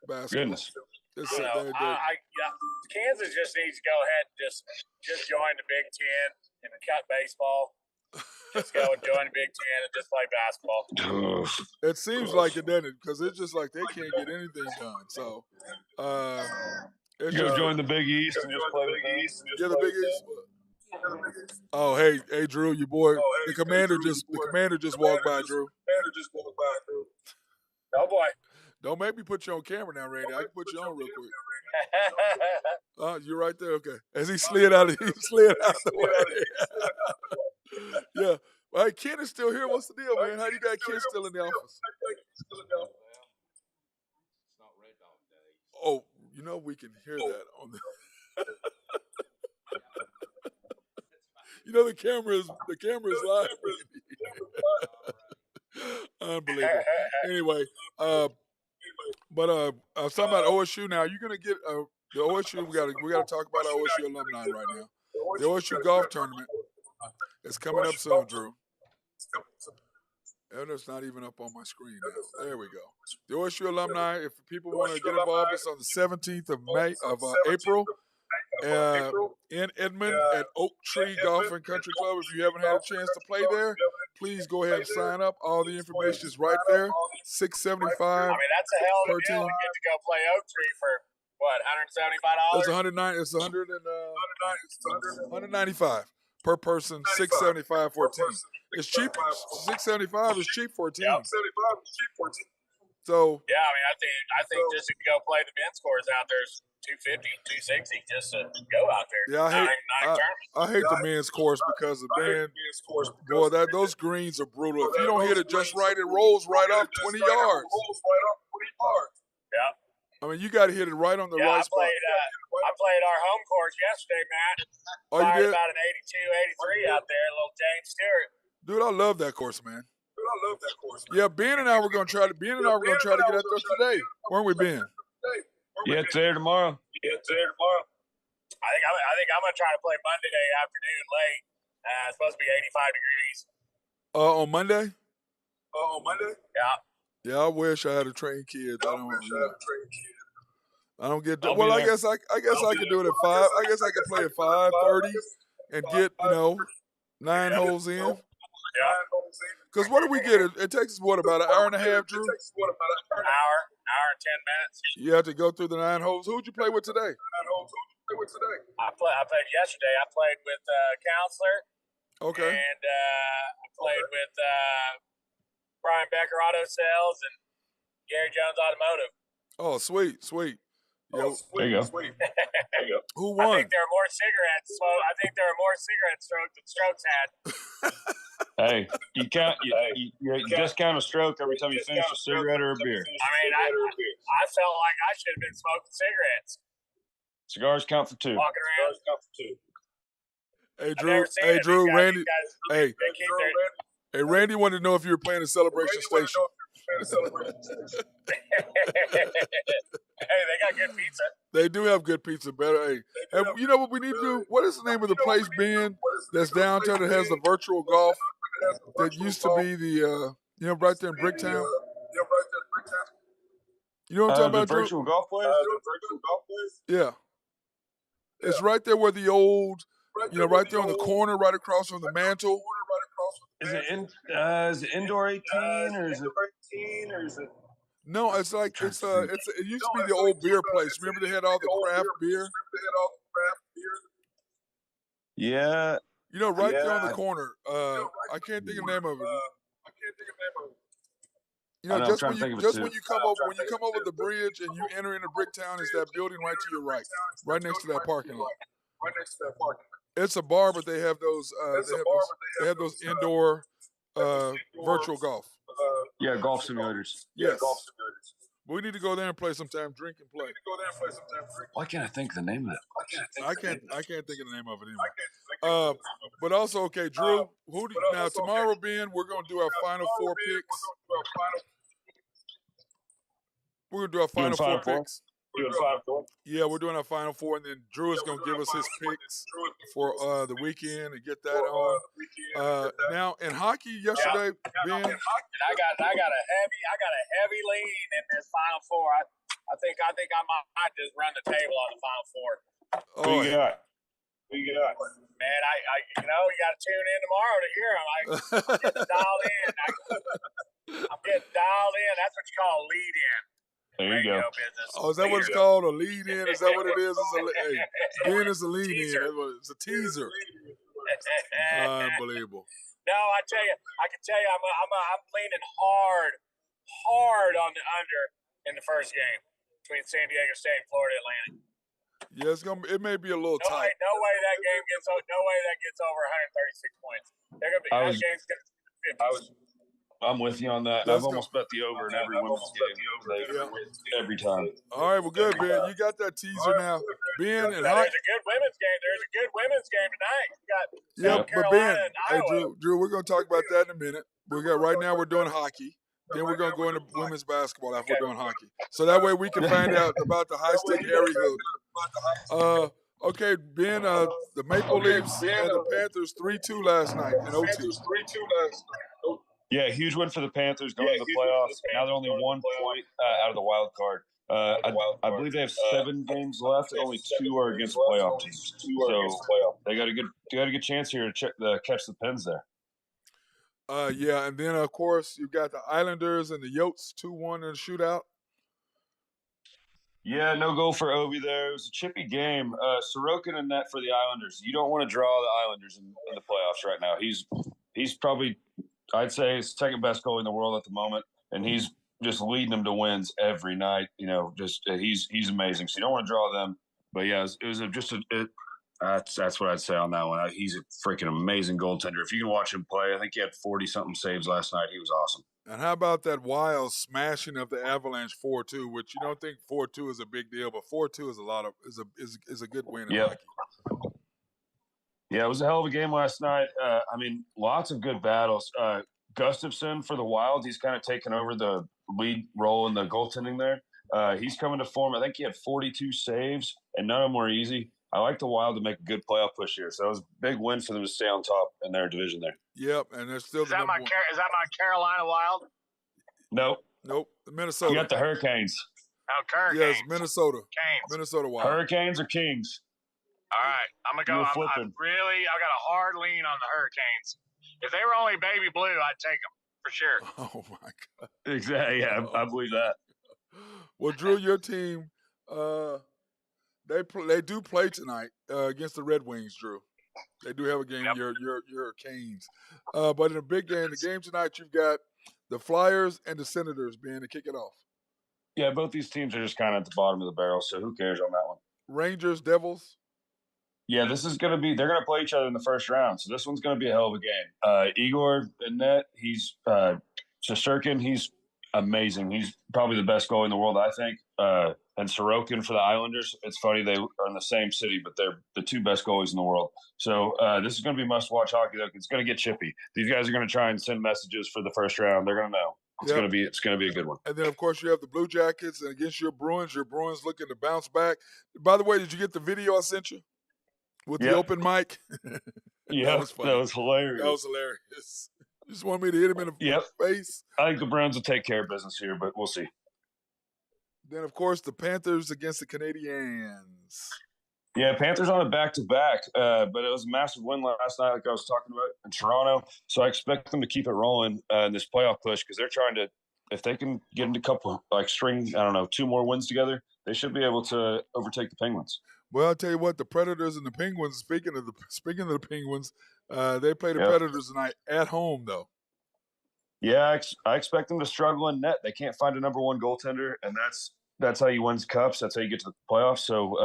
basketball. Goodness. Kansas just needs to go ahead and just join the Big Ten and cut baseball. Just go and join the Big Ten and just play basketball. It seems like it, doesn't it? Because it's just like they can't get anything done. So, join the Big East and just play the Big East. Yeah, the Big East. Oh, hey, Drew, your boy, the commander just walked by, Drew. Oh boy! Don't make me put you on camera now, Randy. I can put you on real quick. You're right there. Okay. As he slid out of the way. Yeah. Well, hey, Ken is still here. What's the deal, man? How you got Ken still in the office? Oh, we can hear that on the. The camera is live. Unbelievable. Anyway, but I was talking about OSU now. You're gonna get the OSU. We gotta talk about our OSU alumni right now. The OSU golf tournament is coming up soon, Drew. And it's not even up on my screen now. There we go. The OSU alumni. If people want to get involved, it's on the 17th of April. In Edmond at Oak Tree Golf and Country Club. If you haven't had a chance to play there, please go ahead and sign up. All the information is right there. $675. I mean, that's a hell of a deal to get to go play Oak Tree for what, $175? It's $195. per person, $675 for a team. It's cheap. $675 is cheap for a team. So yeah, I mean, I think just to go play the men's course out there is $250, $260 just to go out there. yeah, I hate the men's course because the boy, those greens are brutal. If you don't hit it just right, it rolls right off 20 yards. Yeah. I mean, you got to hit it right on the right spot. I played our home course yesterday, Matt. Oh, you did? About an 82, 83 out there, little James Stewart. Dude, I love that course, man. Yeah, Ben and I were gonna try to get out there today, weren't we, Ben? Yeah, it's there tomorrow. I think I'm gonna try to play Monday afternoon late. It's supposed to be 85 degrees. On Monday? Yeah. Yeah, I wish I had a trained kid. I don't get. Well, I guess I could do it at 5. I guess I could play at 5:30 and get 9 holes in. Yeah. Because what do we get? It takes us about an hour and a half, Drew? Hour and 10 minutes. You have to go through the 9 holes. Who'd you play with today? I played yesterday. I played with Counselor. Okay. And I played with Brian Becker Auto Sales and Gary Jones Automotive. Oh, sweet. There you go. Who won? I think there are more cigarettes smoked than Strokes had. Hey, you just count a stroke every time you finish a cigarette or a beer. I mean, I felt like I should have been smoking cigarettes. Cigars count for 2. Walking around. Hey, Drew, Randy. Hey, Randy wanted to know if you were playing a Celebration Station. Hey, they got good pizza. They do have good pizza. Better. Hey, you know what we need to do? What is the name of the place, Ben, that's downtown that has the virtual golf? That used to be the, right there in Bricktown. You know what I'm talking about, Drew? Virtual golf place? Yeah. It's right there where the old, right there on the corner, right across from the mantle. Is it indoor 18 or is it? No, it's like it used to be the old beer place. Remember they had all the craft beer? Yeah. Right there on the corner. I can't think of the name of it. When you come over the bridge and you enter into Bricktown, it's that building right to your right next to that parking lot. It's a bar, but they have those. They have those indoor virtual golf. Yeah, golf simulators. Yes. We need to go there and play sometime. Drink and play. Why can't I think of the name of it? I can't think of the name of it anyway. But also, okay, Drew. Now tomorrow, Ben, we're going to do our Final Four picks. We're going to do our Final Four picks. Yeah, we're doing our Final Four, and then Drew is going to give us his picks for the weekend and get that on. Now in hockey yesterday, Ben. And I got a heavy lean in this Final Four. I think I might just run the table on the Final Four. Oh, Who you got? Man, you got to tune in tomorrow to hear them. I'm getting dialed in. I'm getting dialed in. That's what you call a lead in. There you go. Business. Oh, is that what it's called? A lead in? Is that what it is? Ben is a lead in. It's a teaser. Unbelievable. No, I can tell you, I'm leaning hard on the under in the first game between San Diego State and Florida Atlantic. Yeah, it may be a little tight. No way that gets over 136 points. Game's gonna be 50. I'm with you on that. I've almost bet the over in every women's game every time. All right, well, good, Ben. You got that teaser now. Ben and there's a good women's game tonight. But Ben, hey, Drew, we're going to talk about that in a minute. Right now we're doing hockey. Then we're going to go into women's basketball after we're doing hockey. So that way we can find out about the high-stick Harry hook. Okay, Ben, the Maple Leafs and the Panthers 3-2 last night in OT. Yeah, huge win for the Panthers going to the playoffs. Now they're only 1 point out of the wild card. I believe they have 7 games left, and only 2 are against playoff teams. So they got a good chance here to catch the Pens there. Yeah, and then of course you've got the Islanders and the Yotes 2-1 in a shootout. Yeah, no goal for Obi there. It was a chippy game. Sorokin in net for the Islanders. You don't want to draw the Islanders in the playoffs right now. He's probably, I'd say, his second best goalie in the world at the moment, and he's just leading them to wins every night. He's amazing. So you don't want to draw them. But yeah, that's what I'd say on that one. He's a freaking amazing goaltender. If you can watch him play, I think he had 40-something saves last night. He was awesome. And how about that wild smashing of the Avalanche 4-2, which you don't think 4-2 is a big deal, but 4-2 is a good win in hockey. Yeah, it was a hell of a game last night. Lots of good battles. Gustafson for the Wild, he's kind of taken over the lead role in the goaltending there. He's coming to form. I think he had 42 saves, and none of them were easy. I like the Wild to make a good playoff push here. So it was a big win for them to stay on top in their division there. Yep, and they're still is that my Carolina Wild? Nope. Minnesota. You got the Hurricanes. Oh, Hurricanes. Yes, Minnesota. Canes. Minnesota Wild. Hurricanes or Kings? All right, I'm gonna go. I got a hard lean on the Hurricanes. If they were only baby blue, I'd take them for sure. Oh my God! Exactly. Yeah, I believe that. Well, Drew, your team, they do play tonight against the Red Wings. Drew, they do have a game. Yep. Your Canes, but in a big game, the game tonight, you've got the Flyers and the Senators being to kick it off. Yeah, both these teams are just kind of at the bottom of the barrel, so who cares on that one? Rangers, Devils. Yeah, they're going to play each other in the first round, so this one's going to be a hell of a game. Igor in net, Shesterkin, he's amazing. He's probably the best goalie in the world, I think. And Sorokin for the Islanders, it's funny, they are in the same city, but they're the two best goalies in the world. So this is going to be must-watch hockey, though. It's going to get chippy. These guys are going to try and send messages for the first round. They're going to know. It's going to be a good one. And then, of course, you have the Blue Jackets, and against your Bruins looking to bounce back. By the way, did you get the video I sent you with the open mic? Yeah, that was hilarious. That was hilarious. You just want me to hit him in the face? I think the Bruins will take care of business here, but we'll see. Then, of course, the Panthers against the Canadiens. Yeah, Panthers on a back-to-back, but it was a massive win last night, like I was talking about, in Toronto. So I expect them to keep it rolling in this playoff push because they're trying to, if they can get into a couple, two more wins together, they should be able to overtake the Penguins. Well, I'll tell you what, the Predators and the Penguins, speaking of the Penguins, they play the Predators tonight at home, though. Yeah, I expect them to struggle in net. They can't find a number one goaltender, and that's how you win cups. That's how you get to the playoffs. So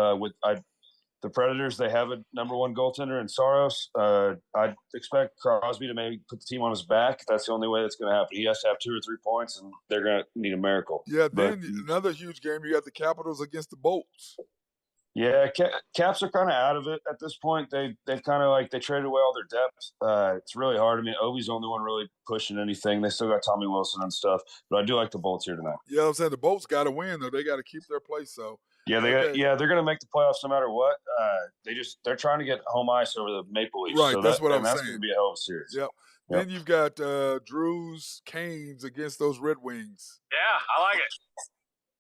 the Predators, they have a number one goaltender in Saros. I expect Crosby to maybe put the team on his back. That's the only way that's going to happen. He has to have 2 or 3 points, and they're going to need a miracle. Yeah, then another huge game, you got the Capitals against the Bolts. Yeah, Caps are kind of out of it at this point. They've kind of they traded away all their depth. It's really hard. I mean, Ovi's the only one really pushing anything. They still got Tommy Wilson and stuff, but I do like the Bolts here tonight. Yeah, I'm saying the Bolts got to win though. They got to keep their place. So yeah, they're going to make the playoffs no matter what. They're trying to get home ice over the Maple Leafs. Right, so that's what I'm saying. That's going to be a hell of a series. Yep. Then you've got Drew's Canes against those Red Wings. Yeah, I like it.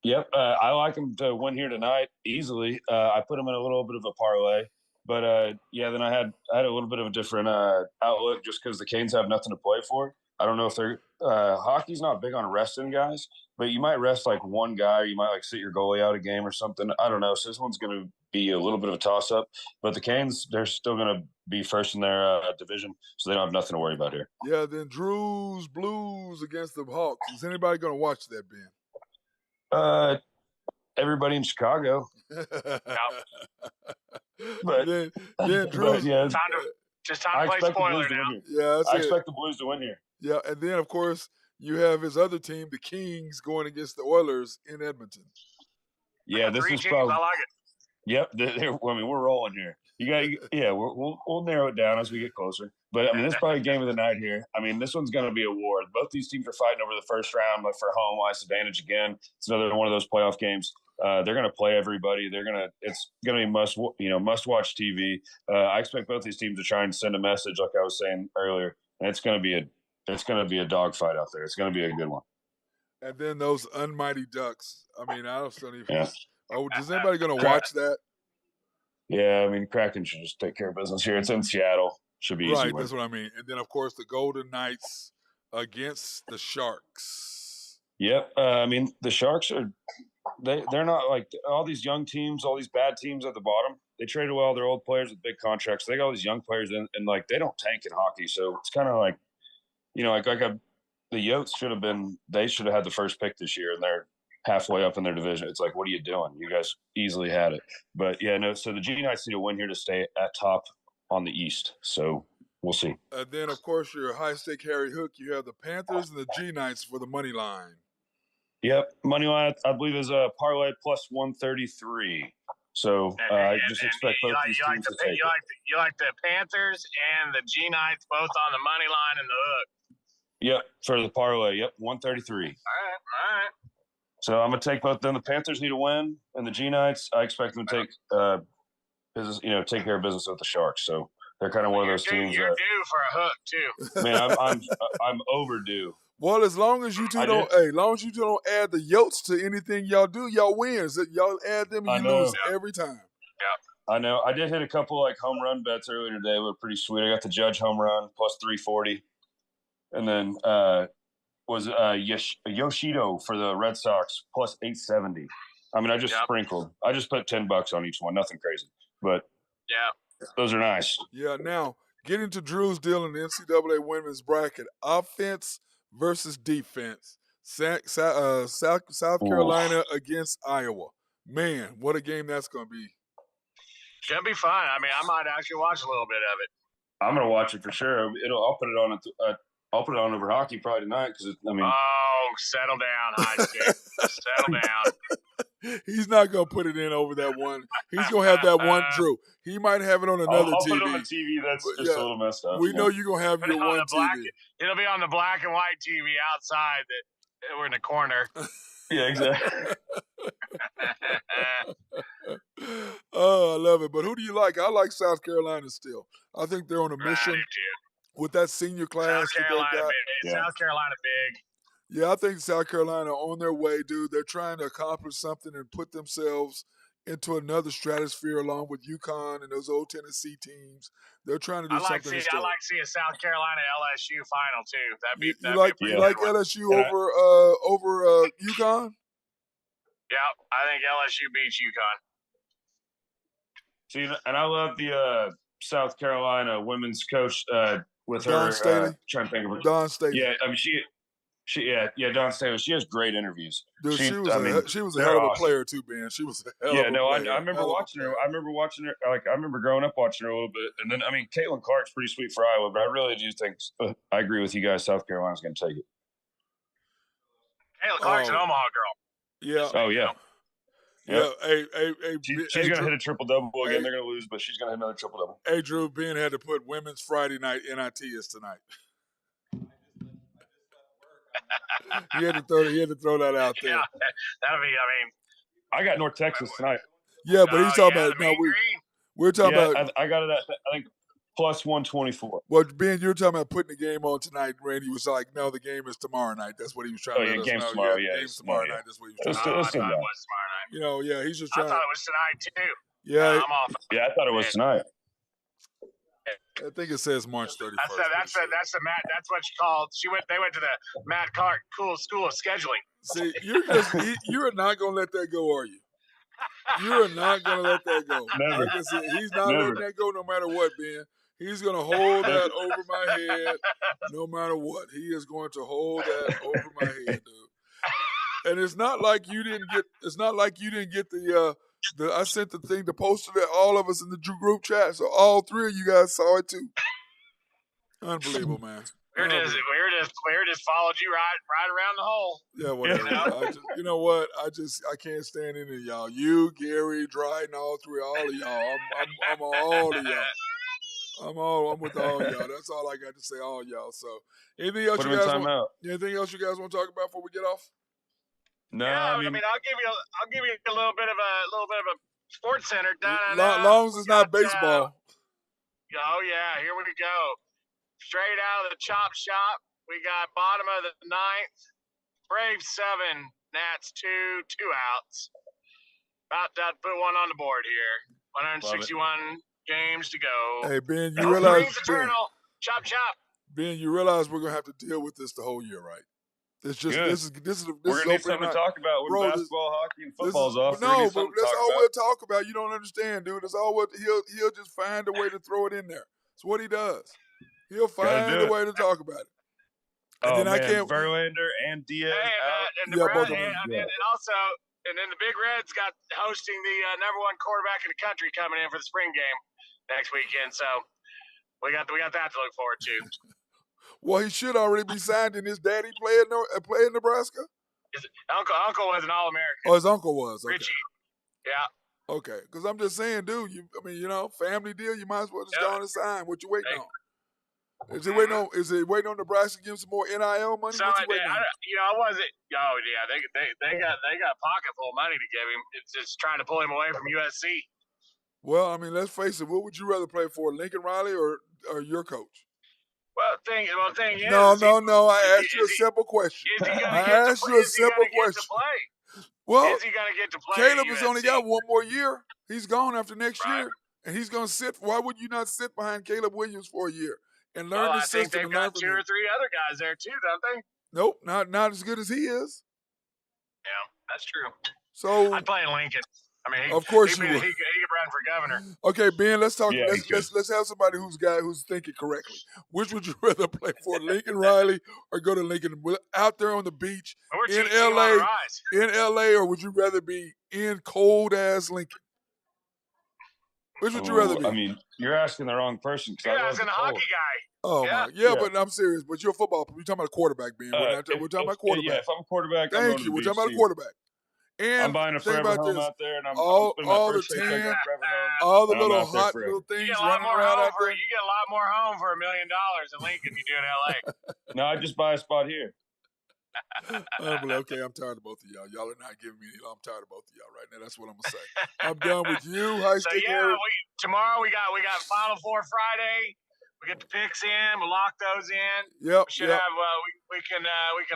Yep, I like them to win here tonight easily. I put them in a little bit of a parlay, but then I had a little bit of a different outlook just because the Canes have nothing to play for. I don't know if they're hockey's not big on resting guys, but you might rest one guy, or you might sit your goalie out a game or something. I don't know. So this one's going to be a little bit of a toss up, but the Canes, they're still going to be first in their division, so they don't have nothing to worry about here. Yeah, then Drew's Blues against the Hawks. Is anybody going to watch that, Ben? Everybody in Chicago. But then Drew's time to play spoiler now. Yeah, I expect the Blues to win here. Yeah, and then of course you have his other team, the Kings, going against the Oilers in Edmonton. Yeah, this is probably. I like it. Yep, we're rolling here. We'll narrow it down as we get closer. But this is probably game of the night here. This one's going to be a war. Both these teams are fighting over the first round, but for home ice advantage again. It's another one of those playoff games. They're going to play everybody. It's going to be must watch TV. I expect both these teams to try and send a message, like I was saying earlier. And it's going to be a dogfight out there. It's going to be a good one. And then those unmighty Ducks. I don't even. Yeah. Oh, is anybody going to watch that? Yeah, Kraken should just take care of business here. It's in Seattle. Should be easy. Right, that's what I mean. And then, of course, the Golden Knights against the Sharks. Yep. The Sharks they're not like all these young teams, all these bad teams at the bottom. They traded away all their old players with big contracts. They got all these young players in, and like they don't tank in hockey. So it's kind of like, the Yotes should have had the first pick this year, and they're halfway up in their division. It's like, what are you doing? You guys easily had it. But yeah, no. So the G Knights need a win here to stay at top on the East. So we'll see. And then, of course, your high stake Harry Hook. You have the Panthers and the G Knights for the money line. Yep, money line I believe is a parlay plus 133. So I just expect both these teams to take it. You like the Panthers and the G Knights both on the money line and the hook. Yep, for the parlay. Yep, 133. All right. So I'm gonna take both. Then the Panthers need to win, and the G Knights, I expect them to take business. Take care of business with the Sharks. So they're kind of one of those teams. You're due for a hook too. Man, I'm overdue. Well, as long as you two don't add the Yotes to anything y'all do, y'all win. So y'all add them and you lose every time. Yeah. I know. I did hit a couple like home run bets earlier today. They were pretty sweet. I got the Judge home run plus 340, and then was Yoshito for the Red Sox plus 870. I mean, I just sprinkled. I just put $10 on each one. Nothing crazy, but those are nice. Yeah. Now getting to Drew's deal in the NCAA women's bracket, offense versus defense. South Carolina against Iowa. Man, what a game that's going to be. It's going to be fun. I mean, I might actually watch a little bit of it. I'm going to watch it for sure. I'll put it on. I'll put it on over hockey probably tonight because settle down, high stick. Settle down. He's not going to put it in over that one. He's going to have that one, Drew. He might have it on another I'll TV. put it on the TV. That's just a little messed up. We know you're going to have your one TV. It'll be on the black and white TV outside that we're in the corner. Yeah, exactly. Oh, I love it. But who do you like? I like South Carolina still. I think they're on a mission with that senior class South Carolina big. Yeah, I think South Carolina on their way, dude. They're trying to accomplish something and put themselves into another stratosphere along with UConn and those old Tennessee teams. They're trying to do something. I like seeing South Carolina LSU final too. You like LSU over UConn? Yeah, I think LSU beats UConn. See, and I love the South Carolina women's coach with Dawn her. Staley? Trying to think of her. Dawn Staley. Yeah, I mean Dawn Staley. She has great interviews. Dude, she was a hell of a player too, man. She was a hell of a player. I remember watching her. I remember growing up watching her a little bit, and then Caitlin Clark's pretty sweet for Iowa, but I really do think I agree with you guys. South Carolina's going to take it. Caitlin Clark's an Omaha girl. Yeah. Oh yeah. Yeah. Hey, she's going to hit a triple-double again. They're going to lose, but she's going to hit another triple-double. Hey, Drew, Ben had to put Women's Friday Night NIT is tonight. He had to throw that out there. Yeah, that'll be. I got North Texas tonight. Yeah, but he's talking about we're talking about. I got it at I think plus 124. Well, Ben, you're talking about putting the game on tonight. Randy was like, "No, the game is tomorrow night." That's what he was trying to. Oh yeah, game's tomorrow. Yeah, game's tomorrow night. That's what he was trying to. I thought it was tomorrow night. He's just trying. I thought it was tonight too. Yeah, I'm off. Yeah, I thought it was tonight. I think it says March 31st. That's the Matt. That's what she called. They went to the Matt Clark School of Scheduling. See, you're not gonna let that go, are you? You're not gonna let that go. Never. Like I said, he's not letting that go no matter what, Ben. He's gonna hold that over my head no matter what. He is going to hold that over my head, dude. And it's not like you didn't get. It's not like you didn't get the. I sent the thing to post it all of us in the group chat, so all three of you guys saw it too. Unbelievable, man. We just followed you right around the hole. Yeah, whatever. You know what? I can't stand any of y'all. You, Gary, Dryden, all of y'all. I'm all of y'all. I'm with all y'all. That's all I got to say. All y'all. So, anything else you guys want to talk about before we get off? No, yeah, I mean, I'll give you a little bit of a sports center. Long as it's not baseball. Oh yeah, here we go. Straight out of the chop shop, we got bottom of the ninth. Braves 7, Nats 2, 2 outs. About to put one on the board here. 161 games to go. Hey Ben, you realize eternal. Chop chop. Ben, you realize we're gonna have to deal with this the whole year, right? It's just Good. this is We're gonna need opening something night. to talk about when Bro, basketball, hockey, and football's off. No, But but that's all we'll talk about. You don't understand, dude. That's all what he'll just find a way to throw it in there. It's what he does. He'll find a way to talk about it. And then I can't. Verlander and Diaz out. And both of them. and also, and then the Big Red's got hosting the number one quarterback in the country coming in for the spring game next weekend. So we got that to look forward to. Well, he should already be signed. And his daddy play in Nebraska. Uncle was an All-American. Oh, his uncle was. Okay. Richie. Yeah. Okay, because I'm just saying, dude. Family deal. You might as well just go on and sign. What you waiting on? Is he waiting on Nebraska to give him some more NIL money? So What's he waiting on? I wasn't. Oh yeah, they got a pocket full of money to give him. It's just trying to pull him away from USC. Well, I mean, let's face it. What would you rather play for, Lincoln Riley or your coach? Well, thing is. No. I asked you a simple question. Is he going to get to play? Well, is he going to get to play? Caleb has only got one more year. He's gone after next year, and he's going to sit. Why would you not sit behind Caleb Williams for a year and learn the system? I think they've got 2 or 3 other guys there too, don't they? Nope, not as good as he is. Yeah, that's true. So I'd play in Lincoln. I mean, of course you would. He could run for governor. Okay, Ben, let's talk. Yeah, let's have somebody who's thinking correctly. Which would you rather play for, Lincoln Riley or go to Lincoln out there on the beach in LA, or would you rather be in cold ass Lincoln? Which would you rather be? I mean, you're asking the wrong person. You're asking a hockey guy. Oh yeah, but I'm serious. But you're a football. We're talking about a quarterback, Ben. We're talking about quarterback. Yeah, if I'm a quarterback, thank you. We're talking about a quarterback. And I'm buying a forever home out there, and I'm all the tan, all the little hot little things running around out there. You get a lot more home for $1 million in Lincoln you do in LA. No, I just buy a spot here. Okay, I'm tired of both of y'all. Y'all are not giving me. I'm tired of both of y'all right now. That's what I'm gonna say. I'm done with you. Tomorrow we got Final Four Friday. We get the picks in. We'll lock those in. Yep. We should have. We can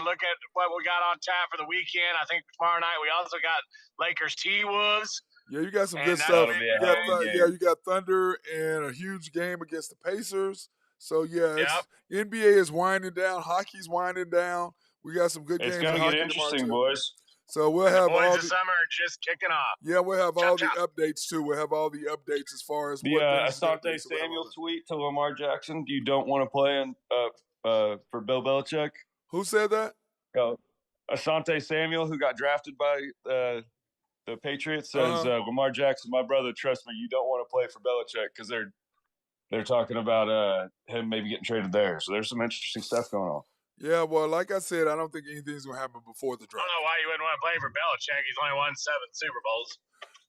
look at what we got on tap for the weekend. I think tomorrow night we also got Lakers T-Wolves. Yeah, you got some good stuff. You got Thunder and a huge game against the Pacers. So NBA is winding down. Hockey's winding down. We got some good games. It's gonna get interesting, boys. So we'll have all the summer just kicking off. Yeah, we'll have all the updates too. We'll have all the updates as far as the Asante Samuel tweet to Lamar Jackson. You don't want to play for Bill Belichick. Who said that? Asante Samuel, who got drafted by the Patriots, says Lamar Jackson, my brother. Trust me, you don't want to play for Belichick because they're talking about him maybe getting traded there. So there's some interesting stuff going on. Yeah, well, like I said, I don't think anything's going to happen before the draft. I don't know why you wouldn't want to play for Belichick. He's only won 7 Super Bowls.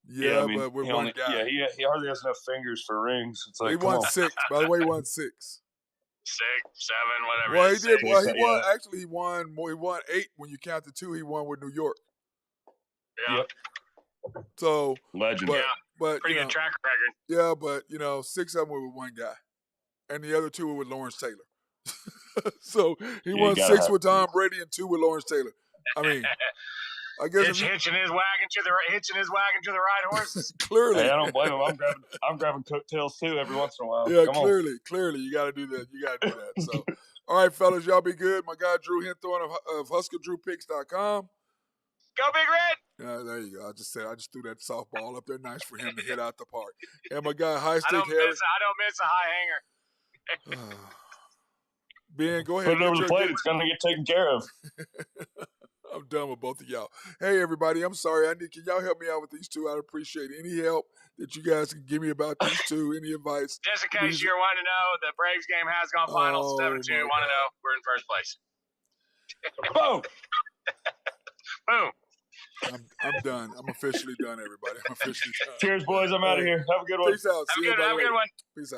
Yeah, I mean, but we're one guy. Yeah, he hardly has enough fingers for rings. It's like, he won 6. By the way, he won 6. 6, 7, whatever. Well, he did. Well, he won. Actually, he won more. He won 8 when you count the 2 he won with New York. Yeah. Yep. So legend. But pretty good track record. Yeah, but 6 of them were with one guy, and the other 2 were with Lawrence Taylor. So he won 6 with Tom Brady and 2 with Lawrence Taylor. I mean, I guess hitching his wagon to the right horses. Clearly, hey, I don't blame him. I'm grabbing coattails too every once in a while. Yeah, clearly, you got to do that. So, all right, fellas, y'all be good. My guy Drew Hinthorn of HuskerDrewPicks.com. Go Big Red. Yeah, there you go. I just threw that softball up there, nice for him to hit out the park. And my guy High Stick Harry. I don't miss a high hanger. Ben, go ahead. Put it over the plate. It's going to get taken care of. I'm done with both of y'all. Hey, everybody, I'm sorry. Can y'all help me out with these 2? I'd appreciate any help that you guys can give me about these 2, any advice. Just in case you're wanting to know, the Braves game has gone final 7-2. Want to know, we're in first place. Boom. Boom. I'm done. I'm officially done, everybody. I'm officially done. Cheers, boys. I'm out of here. Have a good one. Peace out. Have a good one. Peace out.